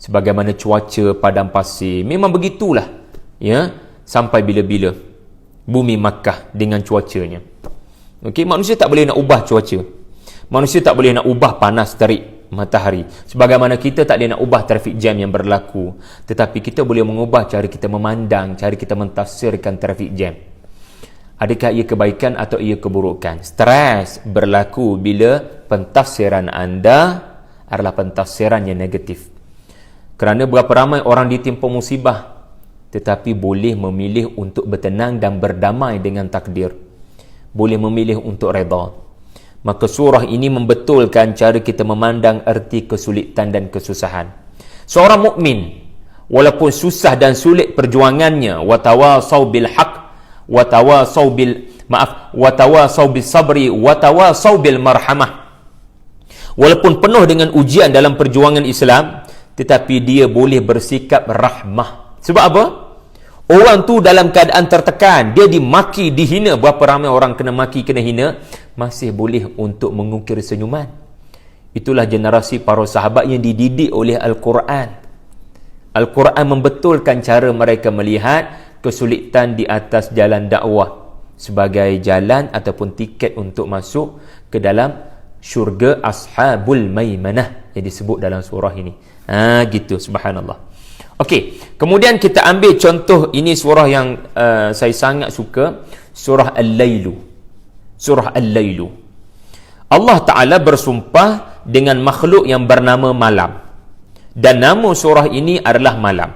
Sebagaimana cuaca padang pasir, memang begitulah, ya, sampai bila-bila bumi Makkah dengan cuacanya. Okey, manusia tak boleh nak ubah cuaca. Manusia tak boleh nak ubah panas terik matahari. Sebagaimana kita tak boleh nak ubah traffic jam yang berlaku, tetapi kita boleh mengubah cara kita memandang, cara kita mentafsirkan traffic jam. Adakah ia kebaikan atau ia keburukan? Stres berlaku bila pentafsiran anda adalah pentafsiran yang negatif. Kerana berapa ramai orang ditimpa musibah, tetapi boleh memilih untuk bertenang dan berdamai dengan takdir. Boleh memilih untuk redha. Maka surah ini membetulkan cara kita memandang erti kesulitan dan kesusahan. Seorang mukmin, walaupun susah dan sulit perjuangannya, watawasau bil haq, watawasau bil sabri, watawasau bil marhamah. Walaupun penuh dengan ujian dalam perjuangan Islam, tetapi dia boleh bersikap rahmah. Sebab apa? Orang tu dalam keadaan tertekan, dia dimaki, dihina. Berapa ramai orang kena maki, kena hina, masih boleh untuk mengukir senyuman. Itulah generasi para sahabat yang dididik oleh Al-Quran. Al-Quran membetulkan cara mereka melihat kesulitan di atas jalan dakwah sebagai jalan ataupun tiket untuk masuk ke dalam syurga Ashabul Maimanah yang disebut dalam surah ini. Gitu, subhanallah. Okey, kemudian kita ambil contoh, ini surah yang saya sangat suka, surah Al-Lailu. Surah Al-Lailu. Allah Ta'ala bersumpah dengan makhluk yang bernama malam. Dan nama surah ini adalah malam.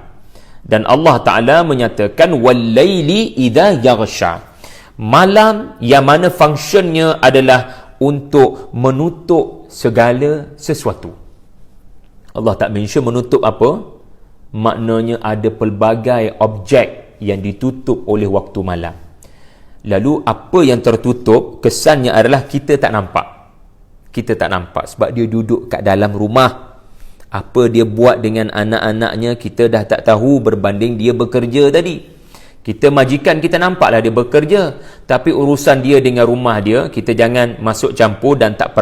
Dan Allah Ta'ala menyatakan wal-laili idza yaghsha. Malam yang mana fungsinya adalah untuk menutup segala sesuatu. Allah tak mention menutup apa? Maknanya ada pelbagai objek yang ditutup oleh waktu malam. Lalu apa yang tertutup, kesannya adalah kita tak nampak. Kita tak nampak sebab dia duduk kat dalam rumah. Apa dia buat dengan anak-anaknya kita dah tak tahu berbanding dia bekerja tadi. Kita majikan kita nampaklah dia bekerja, tapi urusan dia dengan rumah dia kita jangan masuk campur dan tak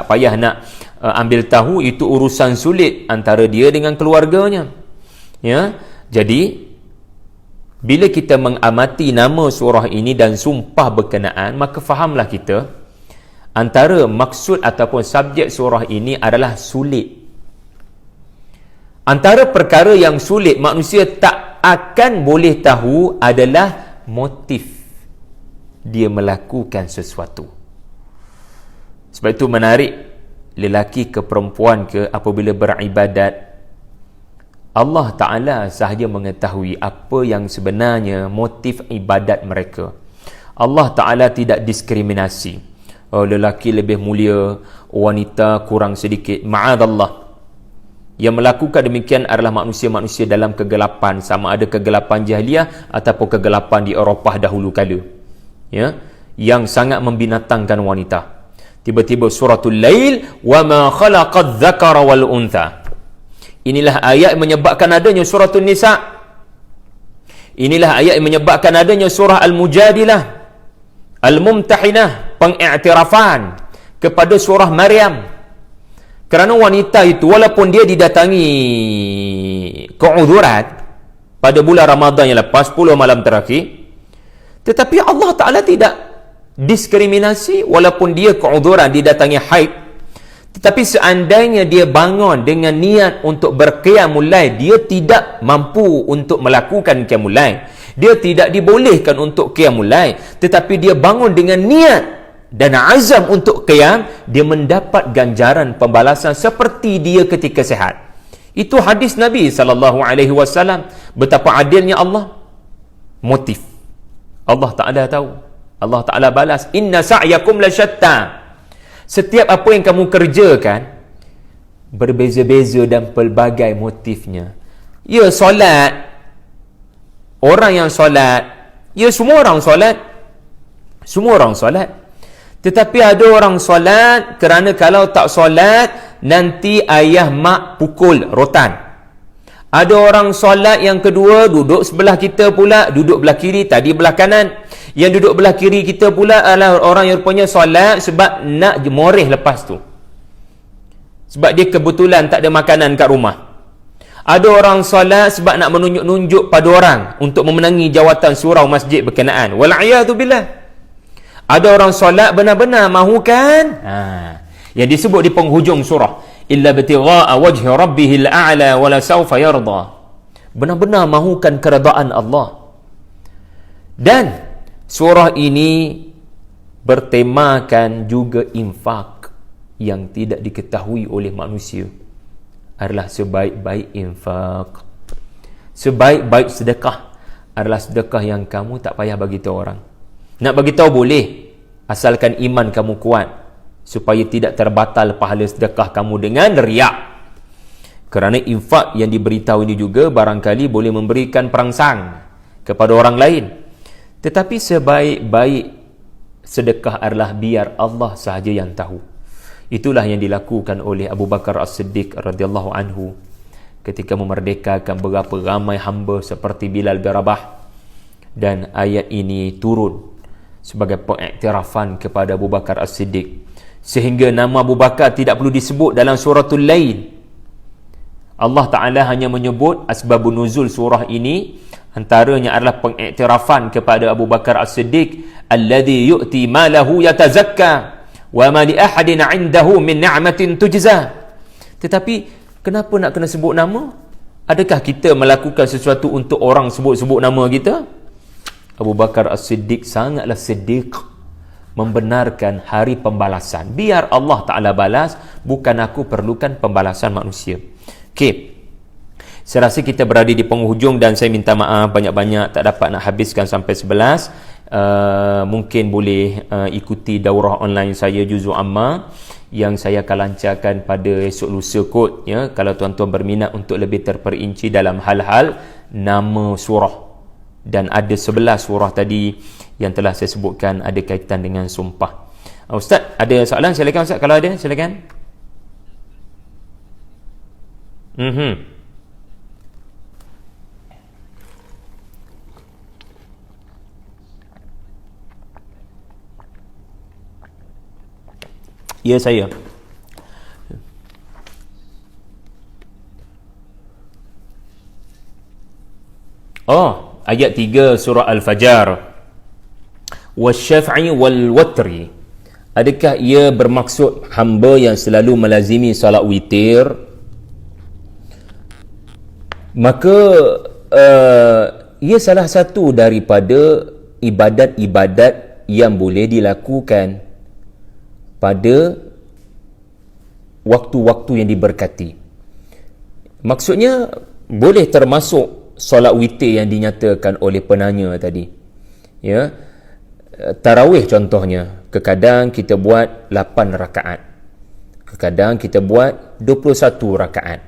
payah nak ambil tahu. Itu urusan sulit antara dia dengan keluarganya. Ya, jadi bila kita mengamati nama surah ini dan sumpah berkenaan, maka fahamlah kita antara maksud ataupun subjek surah ini adalah sulit. Antara perkara yang sulit manusia tak akan boleh tahu adalah motif dia melakukan sesuatu. Sebab itu menarik, lelaki ke perempuan ke, apabila beribadat, Allah Ta'ala sahaja mengetahui apa yang sebenarnya motif ibadat mereka. Allah Ta'ala tidak diskriminasi. Lelaki lebih mulia, wanita kurang sedikit. Ma'adallah. Yang melakukan demikian adalah manusia-manusia dalam kegelapan, sama ada kegelapan jahiliah ataupun kegelapan di Eropah dahulu kala, ya, yang sangat membinatangkan wanita. Tiba-tiba suratul Lail, wa ma khalaqadz dzakara wal untha. Inilah ayat yang menyebabkan adanya suratul Nisa. Inilah ayat yang menyebabkan adanya surah Al-Mujadilah, Al-Mumtahinah, pengiktirafan kepada surah Maryam. Kerana wanita itu walaupun dia didatangi keuzuran pada bulan Ramadan yang lepas 10 malam terakhir, tetapi Allah Ta'ala tidak diskriminasi walaupun dia keuzuran didatangi haid. Tetapi seandainya dia bangun dengan niat untuk berqiyamul lail, dia tidak mampu untuk melakukan qiyamul lail, dia tidak dibolehkan untuk qiyamul lail, tetapi dia bangun dengan niat dan azam untuk qiyam, dia mendapat ganjaran pembalasan seperti dia ketika sehat. Itu hadis Nabi SAW. Betapa adilnya Allah. Motif Allah Ta'ala tahu, Allah Ta'ala balas, inna sa'yakum la syatta. Setiap apa yang kamu kerjakan berbeza-beza dan pelbagai motifnya. Ya, solat, orang yang solat, ya semua orang solat, semua orang solat. Tetapi ada orang solat kerana kalau tak solat nanti ayah mak pukul rotan. Ada orang solat yang kedua duduk sebelah kita pula, duduk belah kiri, tadi belah kanan. Yang duduk belah kiri kita pula adalah orang yang rupanya solat sebab nak moreh lepas tu, sebab dia kebetulan tak ada makanan kat rumah. Ada orang solat sebab nak menunjuk-nunjuk pada orang untuk memenangi jawatan surau masjid berkenaan. Wal'iyadu billah. Ada orang solat benar-benar mahukan yang disebut di penghujung surah, illa btigha'a wajhi rabbihil a'la wa la sawfa yarda. Benar-benar mahukan keredaan Allah. Dan surah ini bertemakan juga infak yang tidak diketahui oleh manusia adalah sebaik-baik infak. Sebaik-baik sedekah adalah sedekah yang kamu tak payah bagi tahu orang. Nak bagi tahu boleh, asalkan iman kamu kuat, supaya tidak terbatal pahala sedekah kamu dengan riak. Kerana infak yang diberitahu ini juga barangkali boleh memberikan perangsang kepada orang lain. Tetapi sebaik-baik sedekah adalah biar Allah sahaja yang tahu. Itulah yang dilakukan oleh Abu Bakar As-Siddiq radhiyallahu anhu ketika memerdekakan berapa ramai hamba seperti Bilal bin Rabah. Dan ayat ini turun sebagai pengiktirafan kepada Abu Bakar As-Siddiq, sehingga nama Abu Bakar tidak perlu disebut dalam suratul Lail. Allah Ta'ala hanya menyebut asbabun nuzul surah ini, antaranya adalah pengiktirafan kepada Abu Bakar As-Siddiq, alladhi yu'ti malahu yatazakka wa ma li ahadin 'indahu min ni'matin tujza. Tetapi kenapa nak kena sebut nama? Adakah kita melakukan sesuatu untuk orang sebut-sebut nama kita? Abu Bakar As-Siddiq sangatlah siddiq, membenarkan hari pembalasan. Biar Allah Ta'ala balas, bukan aku perlukan pembalasan manusia. Okey, saya rasa kita berada di penghujung dan saya minta maaf banyak-banyak tak dapat nak habiskan sampai 11. Mungkin boleh ikuti daurah online saya Juzul Amma yang saya akan lancarkan pada esok lusa kot, ya, kalau tuan-tuan berminat untuk lebih terperinci dalam hal-hal nama surah. Dan ada 11 surah tadi yang telah saya sebutkan ada kaitan dengan sumpah. Ustaz, ada soalan? Silakan Ustaz, kalau ada silakan. Ya, saya. Ayat 3 surah Al-Fajr. Wasyaf'i wal watri. Adakah ia bermaksud hamba yang selalu melazimi salat witir? Maka ia salah satu daripada ibadat-ibadat yang boleh dilakukan pada waktu-waktu yang diberkati. Maksudnya boleh termasuk solat witir yang dinyatakan oleh penanya tadi, ya. Tarawih contohnya, kadang kita buat 8 rakaat, kadang kita buat 21 rakaat,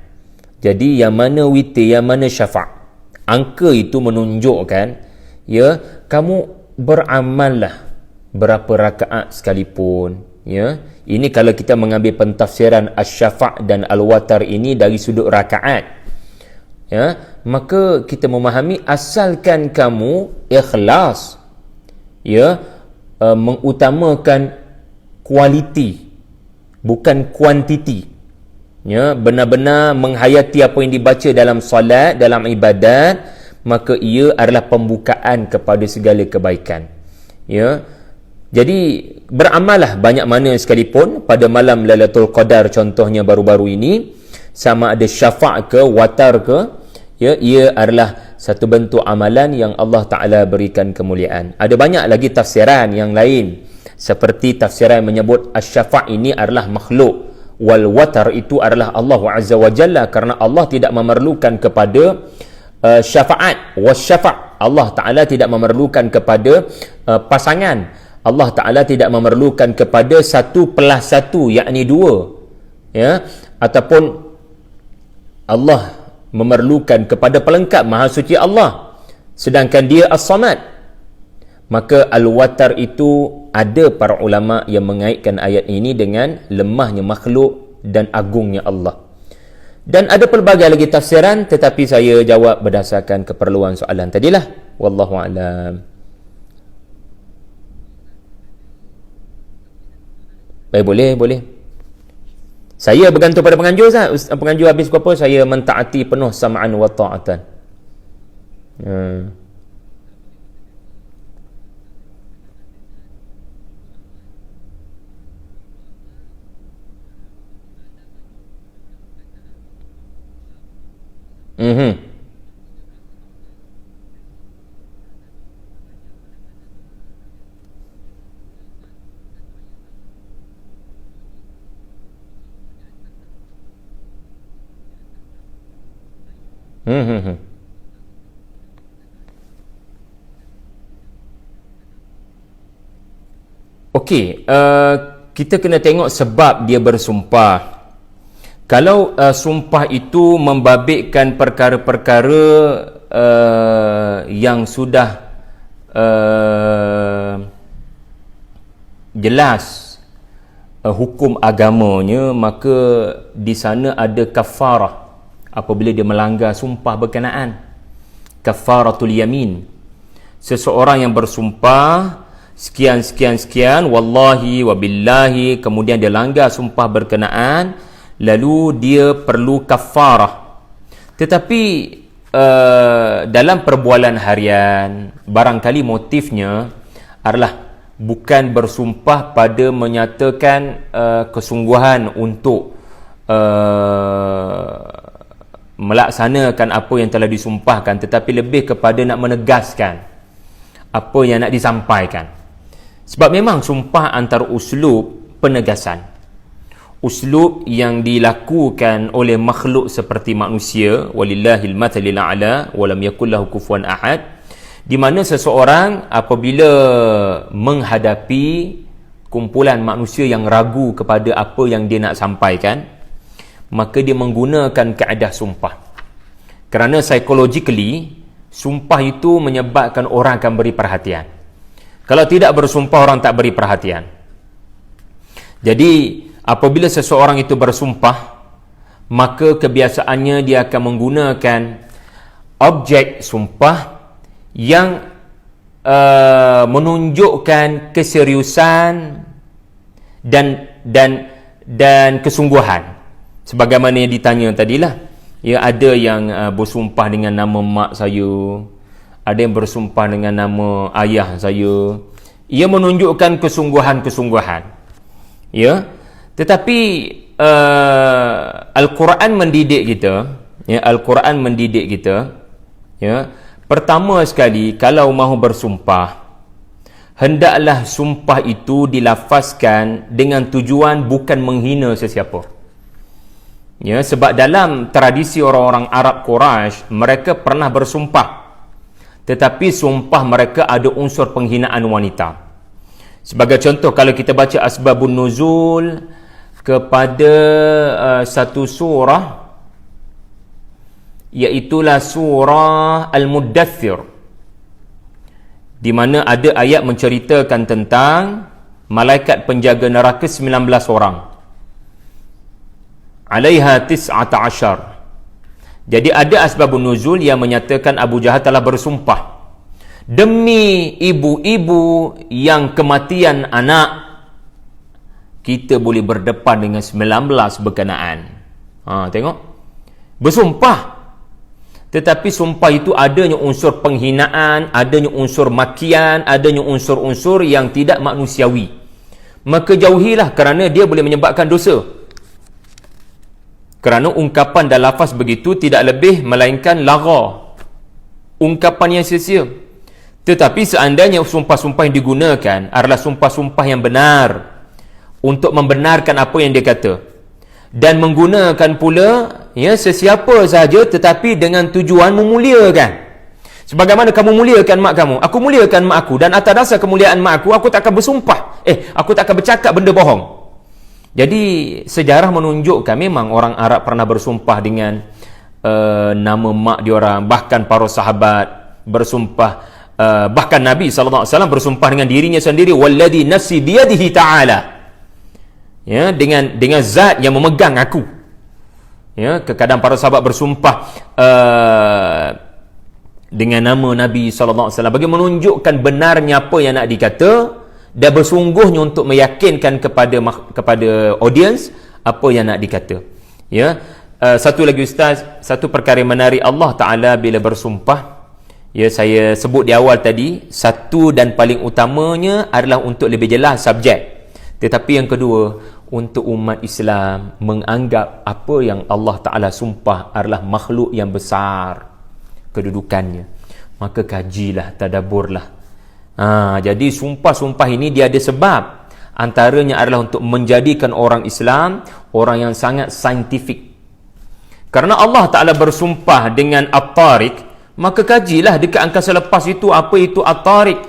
Jadi yang mana witir, yang mana syafa'. Angka itu menunjukkan, ya, kamu beramallah berapa rakaat sekalipun, ya. Ini kalau kita mengambil pentafsiran asy-syafa' dan al-watar ini dari sudut rakaat, ya, maka kita memahami asalkan kamu ikhlas, ya, mengutamakan kualiti bukan kuantiti, ya, benar-benar menghayati apa yang dibaca dalam solat, dalam ibadat, maka ia adalah pembukaan kepada segala kebaikan, ya. Jadi beramallah banyak mana sekalipun pada malam Lailatul Qadar contohnya baru-baru ini, sama ada syafa' ke watar ke, ya, ia adalah satu bentuk amalan yang Allah Ta'ala berikan kemuliaan. Ada banyak lagi tafsiran yang lain, seperti tafsiran yang menyebut asy-syafa' ini adalah makhluk, wal watar itu adalah Allah Azza wa Jalla, kerana Allah tidak memerlukan kepada syafaat, wasyafa', Allah Ta'ala tidak memerlukan kepada pasangan, Allah Ta'ala tidak memerlukan kepada 1+1, yakni 2, ya, ataupun Allah memerlukan kepada pelengkap Maha Suci Allah, sedangkan dia As-Samad. Maka Al-Watar itu ada para ulama yang mengaitkan ayat ini dengan lemahnya makhluk dan agungnya Allah. Dan ada pelbagai lagi tafsiran, tetapi saya jawab berdasarkan keperluan soalan tadilah. Wallahu a'lam. Boleh. Saya bergantung pada penganjur, Ustaz. Penganjur habis apa, saya mentaati penuh sam'an wa ta'atan. Okey, kita kena tengok sebab dia bersumpah. Kalau sumpah itu membabitkan perkara-perkara yang sudah jelas hukum agamanya, maka di sana ada kafarah apabila dia melanggar sumpah berkenaan. Kafaratul yamin. Seseorang yang bersumpah sekian, wallahi wabillahi, kemudian dia langgar sumpah berkenaan, lalu dia perlu kafarah. Tetapi dalam perbualan harian, barangkali motifnya adalah bukan bersumpah pada menyatakan kesungguhan untuk melaksanakan apa yang telah disumpahkan, tetapi lebih kepada nak menegaskan apa yang nak disampaikan. Sebab memang sumpah antara uslub penegasan, uslub yang dilakukan oleh makhluk seperti manusia, walillahil mathalil a'la wa lam yakul lahu kufuwan ahad, di mana seseorang apabila menghadapi kumpulan manusia yang ragu kepada apa yang dia nak sampaikan, maka dia menggunakan kaedah sumpah. Kerana psychologically, sumpah itu menyebabkan orang akan beri perhatian. Kalau tidak bersumpah, orang tak beri perhatian. Jadi apabila seseorang itu bersumpah, maka kebiasaannya dia akan menggunakan objek sumpah yang menunjukkan keseriusan dan kesungguhan. Sebagaimana yang ditanya tadilah, ya, ada yang bersumpah dengan nama mak saya, ada yang bersumpah dengan nama ayah saya. Ia menunjukkan kesungguhan-kesungguhan, ya. Tetapi Al-Quran mendidik kita, ya, Al-Quran mendidik kita, ya. Pertama sekali, kalau mahu bersumpah, hendaklah sumpah itu dilafazkan dengan tujuan bukan menghina sesiapa. Ya, sebab dalam tradisi orang-orang Arab Quraisy, mereka pernah bersumpah, tetapi sumpah mereka ada unsur penghinaan wanita. Sebagai contoh, kalau kita baca asbabun nuzul kepada satu surah, iaitulah surah Al-Muddathir, di mana ada ayat menceritakan tentang malaikat penjaga neraka 19 orang. Alaiha 19. Jadi ada asbabun nuzul yang menyatakan Abu Jahal telah bersumpah, demi ibu-ibu yang kematian anak, kita boleh berdepan dengan 19 berkenaan. Tengok, bersumpah. Tetapi sumpah itu adanya unsur penghinaan, adanya unsur makian, adanya unsur-unsur yang tidak manusiawi. Maka jauhilah, kerana dia boleh menyebabkan dosa. Kerana ungkapan dan lafaz begitu tidak lebih melainkan lagha, ungkapan yang sia-sia. Tetapi seandainya sumpah-sumpah yang digunakan adalah sumpah-sumpah yang benar untuk membenarkan apa yang dia kata, dan menggunakan pula sesiapa sahaja tetapi dengan tujuan memuliakan. Sebagaimana kamu muliakan mak kamu, aku muliakan mak aku, dan atas dasar kemuliaan mak aku tak akan bersumpah, aku tak akan bercakap benda bohong. Jadi sejarah menunjukkan memang orang Arab pernah bersumpah dengan nama mak diorang, bahkan para sahabat bersumpah, bahkan Nabi SAW bersumpah dengan dirinya sendiri, walladhi nafsi biyadihi ta'ala, dengan zat yang memegang aku. Kadang para sahabat bersumpah dengan nama Nabi SAW bagi menunjukkan benarnya apa yang nak dikata, dan bersungguhnya untuk meyakinkan kepada audience apa yang nak dikata. Satu lagi Ustaz, satu perkara yang menarik Allah Ta'ala bila bersumpah, saya sebut di awal tadi, satu dan paling utamanya adalah untuk lebih jelas subjek. Tetapi yang kedua, untuk umat Islam menganggap apa yang Allah Ta'ala sumpah adalah makhluk yang besar kedudukannya, maka kajilah, tadaburlah. Jadi sumpah-sumpah ini dia ada sebab. Antaranya adalah untuk menjadikan orang Islam orang yang sangat saintifik. Karena Allah Ta'ala bersumpah dengan At-Tariq, maka kajilah dekat angkasa lepas itu apa itu At-Tariq.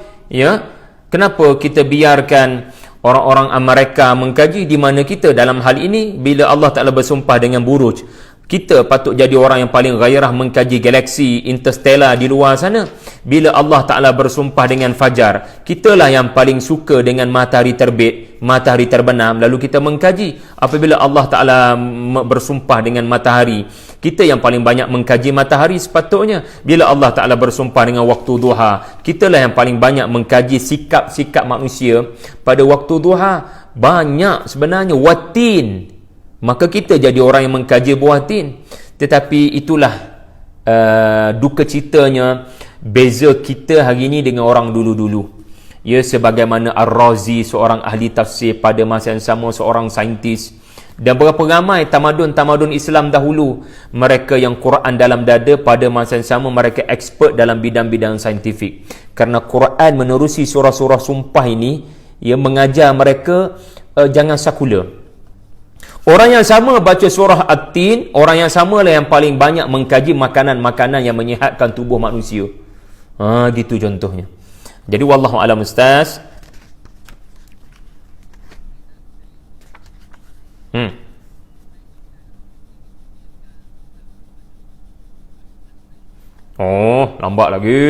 Kenapa kita biarkan orang-orang Amerika mengkaji, di mana kita dalam hal ini bila Allah Ta'ala bersumpah dengan buruj, kita patut jadi orang yang paling gairah mengkaji galaksi interstellar di luar sana. Bila Allah Ta'ala bersumpah dengan fajar, kitalah yang paling suka dengan matahari terbit, matahari terbenam, lalu kita mengkaji. Apabila Allah Ta'ala bersumpah dengan matahari, kita yang paling banyak mengkaji matahari sepatutnya. Bila Allah Ta'ala bersumpah dengan waktu duha, kitalah yang paling banyak mengkaji sikap-sikap manusia pada waktu duha. Banyak sebenarnya watin, maka kita jadi orang yang mengkaji buah tin. Tetapi itulah duka citanya, beza kita hari ini dengan orang dulu-dulu. Sebagaimana Ar-Razi, seorang ahli tafsir, pada masa yang sama seorang saintis, dan berapa ramai tamadun-tamadun Islam dahulu, mereka yang Quran dalam dada, pada masa yang sama mereka expert dalam bidang-bidang saintifik. Kerana Quran menerusi surah-surah sumpah ini, mengajar mereka jangan sekular. Orang yang sama baca surah At-Tin, orang yang sama lah yang paling banyak mengkaji makanan-makanan yang menyihatkan tubuh manusia. Gitu contohnya. Jadi wallahu a'lam Ustaz. Lambat lagi.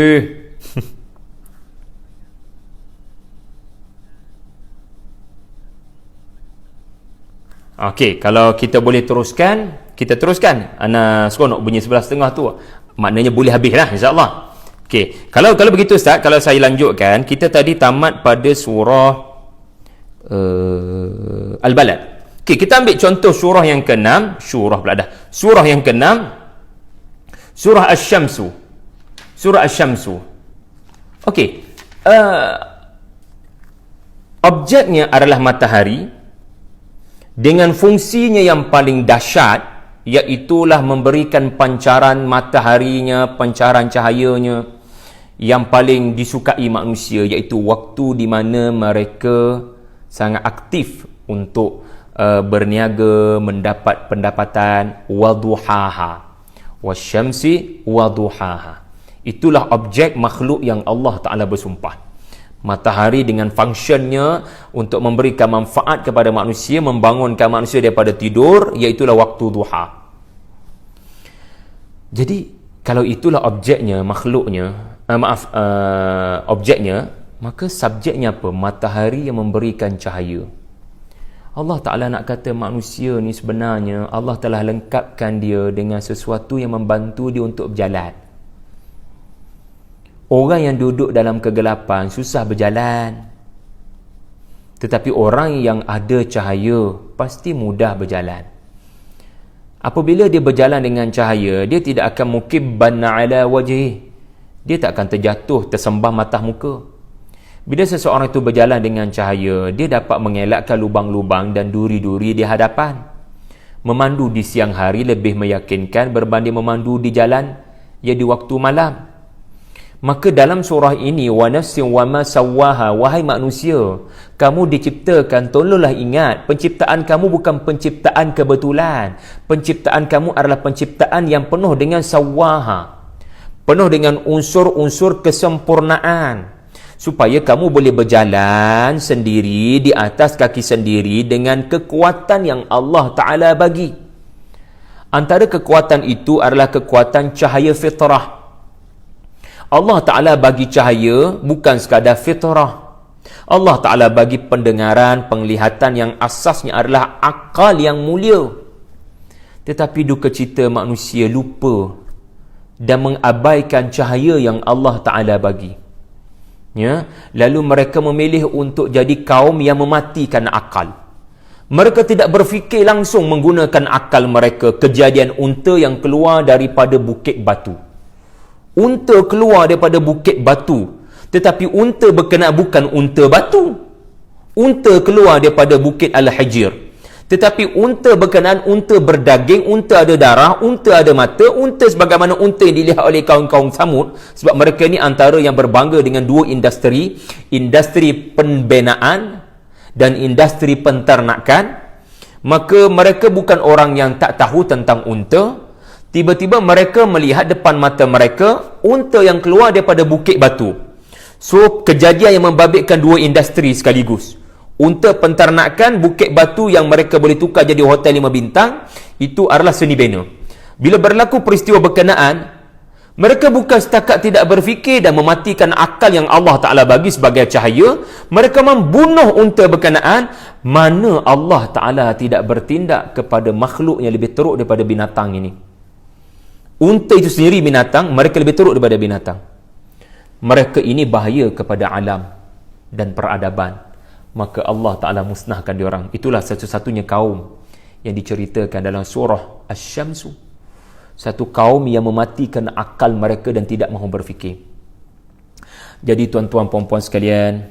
Okey, kalau kita boleh teruskan, kita teruskan. Ana seronok bunyi 11.30 tu. Maknanya boleh habis lah insya-Allah. Okey, kalau begitu Ustaz, kalau saya lanjutkan, kita tadi tamat pada surah Al-Balad. Okey, kita ambil contoh surah yang ke-6, surah yang ke-6, surah Asy-Syamsu. Surah Asy-Syamsu. Okey, objeknya adalah matahari dengan fungsinya yang paling dahsyat, iaitulah memberikan pancaran mataharinya, pancaran cahayanya yang paling disukai manusia, iaitu waktu di mana mereka sangat aktif untuk berniaga, mendapat pendapatan. Waduhaha wasyamsi waduhaha, itulah objek makhluk yang Allah Ta'ala bersumpah. Matahari dengan fungsinya untuk memberikan manfaat kepada manusia, membangunkan manusia daripada tidur, iaitulah waktu duha. Jadi kalau itulah objeknya, makhluknya, objeknya, maka subjeknya apa? Matahari yang memberikan cahaya. Allah Ta'ala nak kata manusia ni sebenarnya Allah telah lengkapkan dia dengan sesuatu yang membantu dia untuk berjalan. Orang yang duduk dalam kegelapan susah berjalan. Tetapi orang yang ada cahaya pasti mudah berjalan. Apabila dia berjalan dengan cahaya, dia tidak akan mukibban ala wajhi. Dia tak akan terjatuh, tersembah matah muka. Bila seseorang itu berjalan dengan cahaya, dia dapat mengelakkan lubang-lubang dan duri-duri di hadapan. Memandu di siang hari lebih meyakinkan berbanding memandu di jalan ya di waktu malam. Maka dalam surah ini, wa nafsin wa ma sawwaha, wahai manusia, kamu diciptakan, tolonglah ingat, penciptaan kamu bukan penciptaan kebetulan. Penciptaan kamu adalah penciptaan yang penuh dengan sawwaha, penuh dengan unsur-unsur kesempurnaan, supaya kamu boleh berjalan sendiri di atas kaki sendiri dengan kekuatan yang Allah Ta'ala bagi. Antara kekuatan itu adalah kekuatan cahaya fitrah. Allah Ta'ala bagi cahaya bukan sekadar fitrah. Allah Ta'ala bagi pendengaran, penglihatan yang asasnya adalah akal yang mulia. Tetapi duka cita manusia lupa dan mengabaikan cahaya yang Allah Ta'ala bagi. Ya, lalu mereka memilih untuk jadi kaum yang mematikan akal. Mereka tidak berfikir langsung menggunakan akal mereka. Kejadian unta yang keluar daripada bukit batu. Unta keluar daripada bukit batu, tetapi unta berkenaan bukan unta batu. Unta keluar daripada bukit Al-Hijr, tetapi unta berkenaan unta berdaging, unta ada darah, unta ada mata, unta sebagaimana unta yang dilihat oleh kaum-kaum Samud. Sebab mereka ni antara yang berbangga dengan dua industri, industri pembinaan dan industri penternakan. Maka mereka bukan orang yang tak tahu tentang unta. Tiba-tiba mereka melihat depan mata mereka unta yang keluar daripada bukit batu. So, kejadian yang membabitkan dua industri sekaligus. Unta penternakan, bukit batu yang mereka boleh tukar jadi hotel 5 bintang, itu adalah seni bina. Bila berlaku peristiwa berkenaan, mereka bukan setakat tidak berfikir dan mematikan akal yang Allah Ta'ala bagi sebagai cahaya, mereka membunuh unta berkenaan. Mana Allah Ta'ala tidak bertindak kepada makhluk yang lebih teruk daripada binatang ini. Unta itu sendiri binatang, mereka lebih teruk daripada binatang. Mereka ini bahaya kepada alam dan peradaban. Maka Allah Ta'ala musnahkan diorang. Itulah satu-satunya kaum yang diceritakan dalam surah Asy-Syamsu. Satu kaum yang mematikan akal mereka dan tidak mahu berfikir. Jadi tuan-tuan, puan-puan sekalian,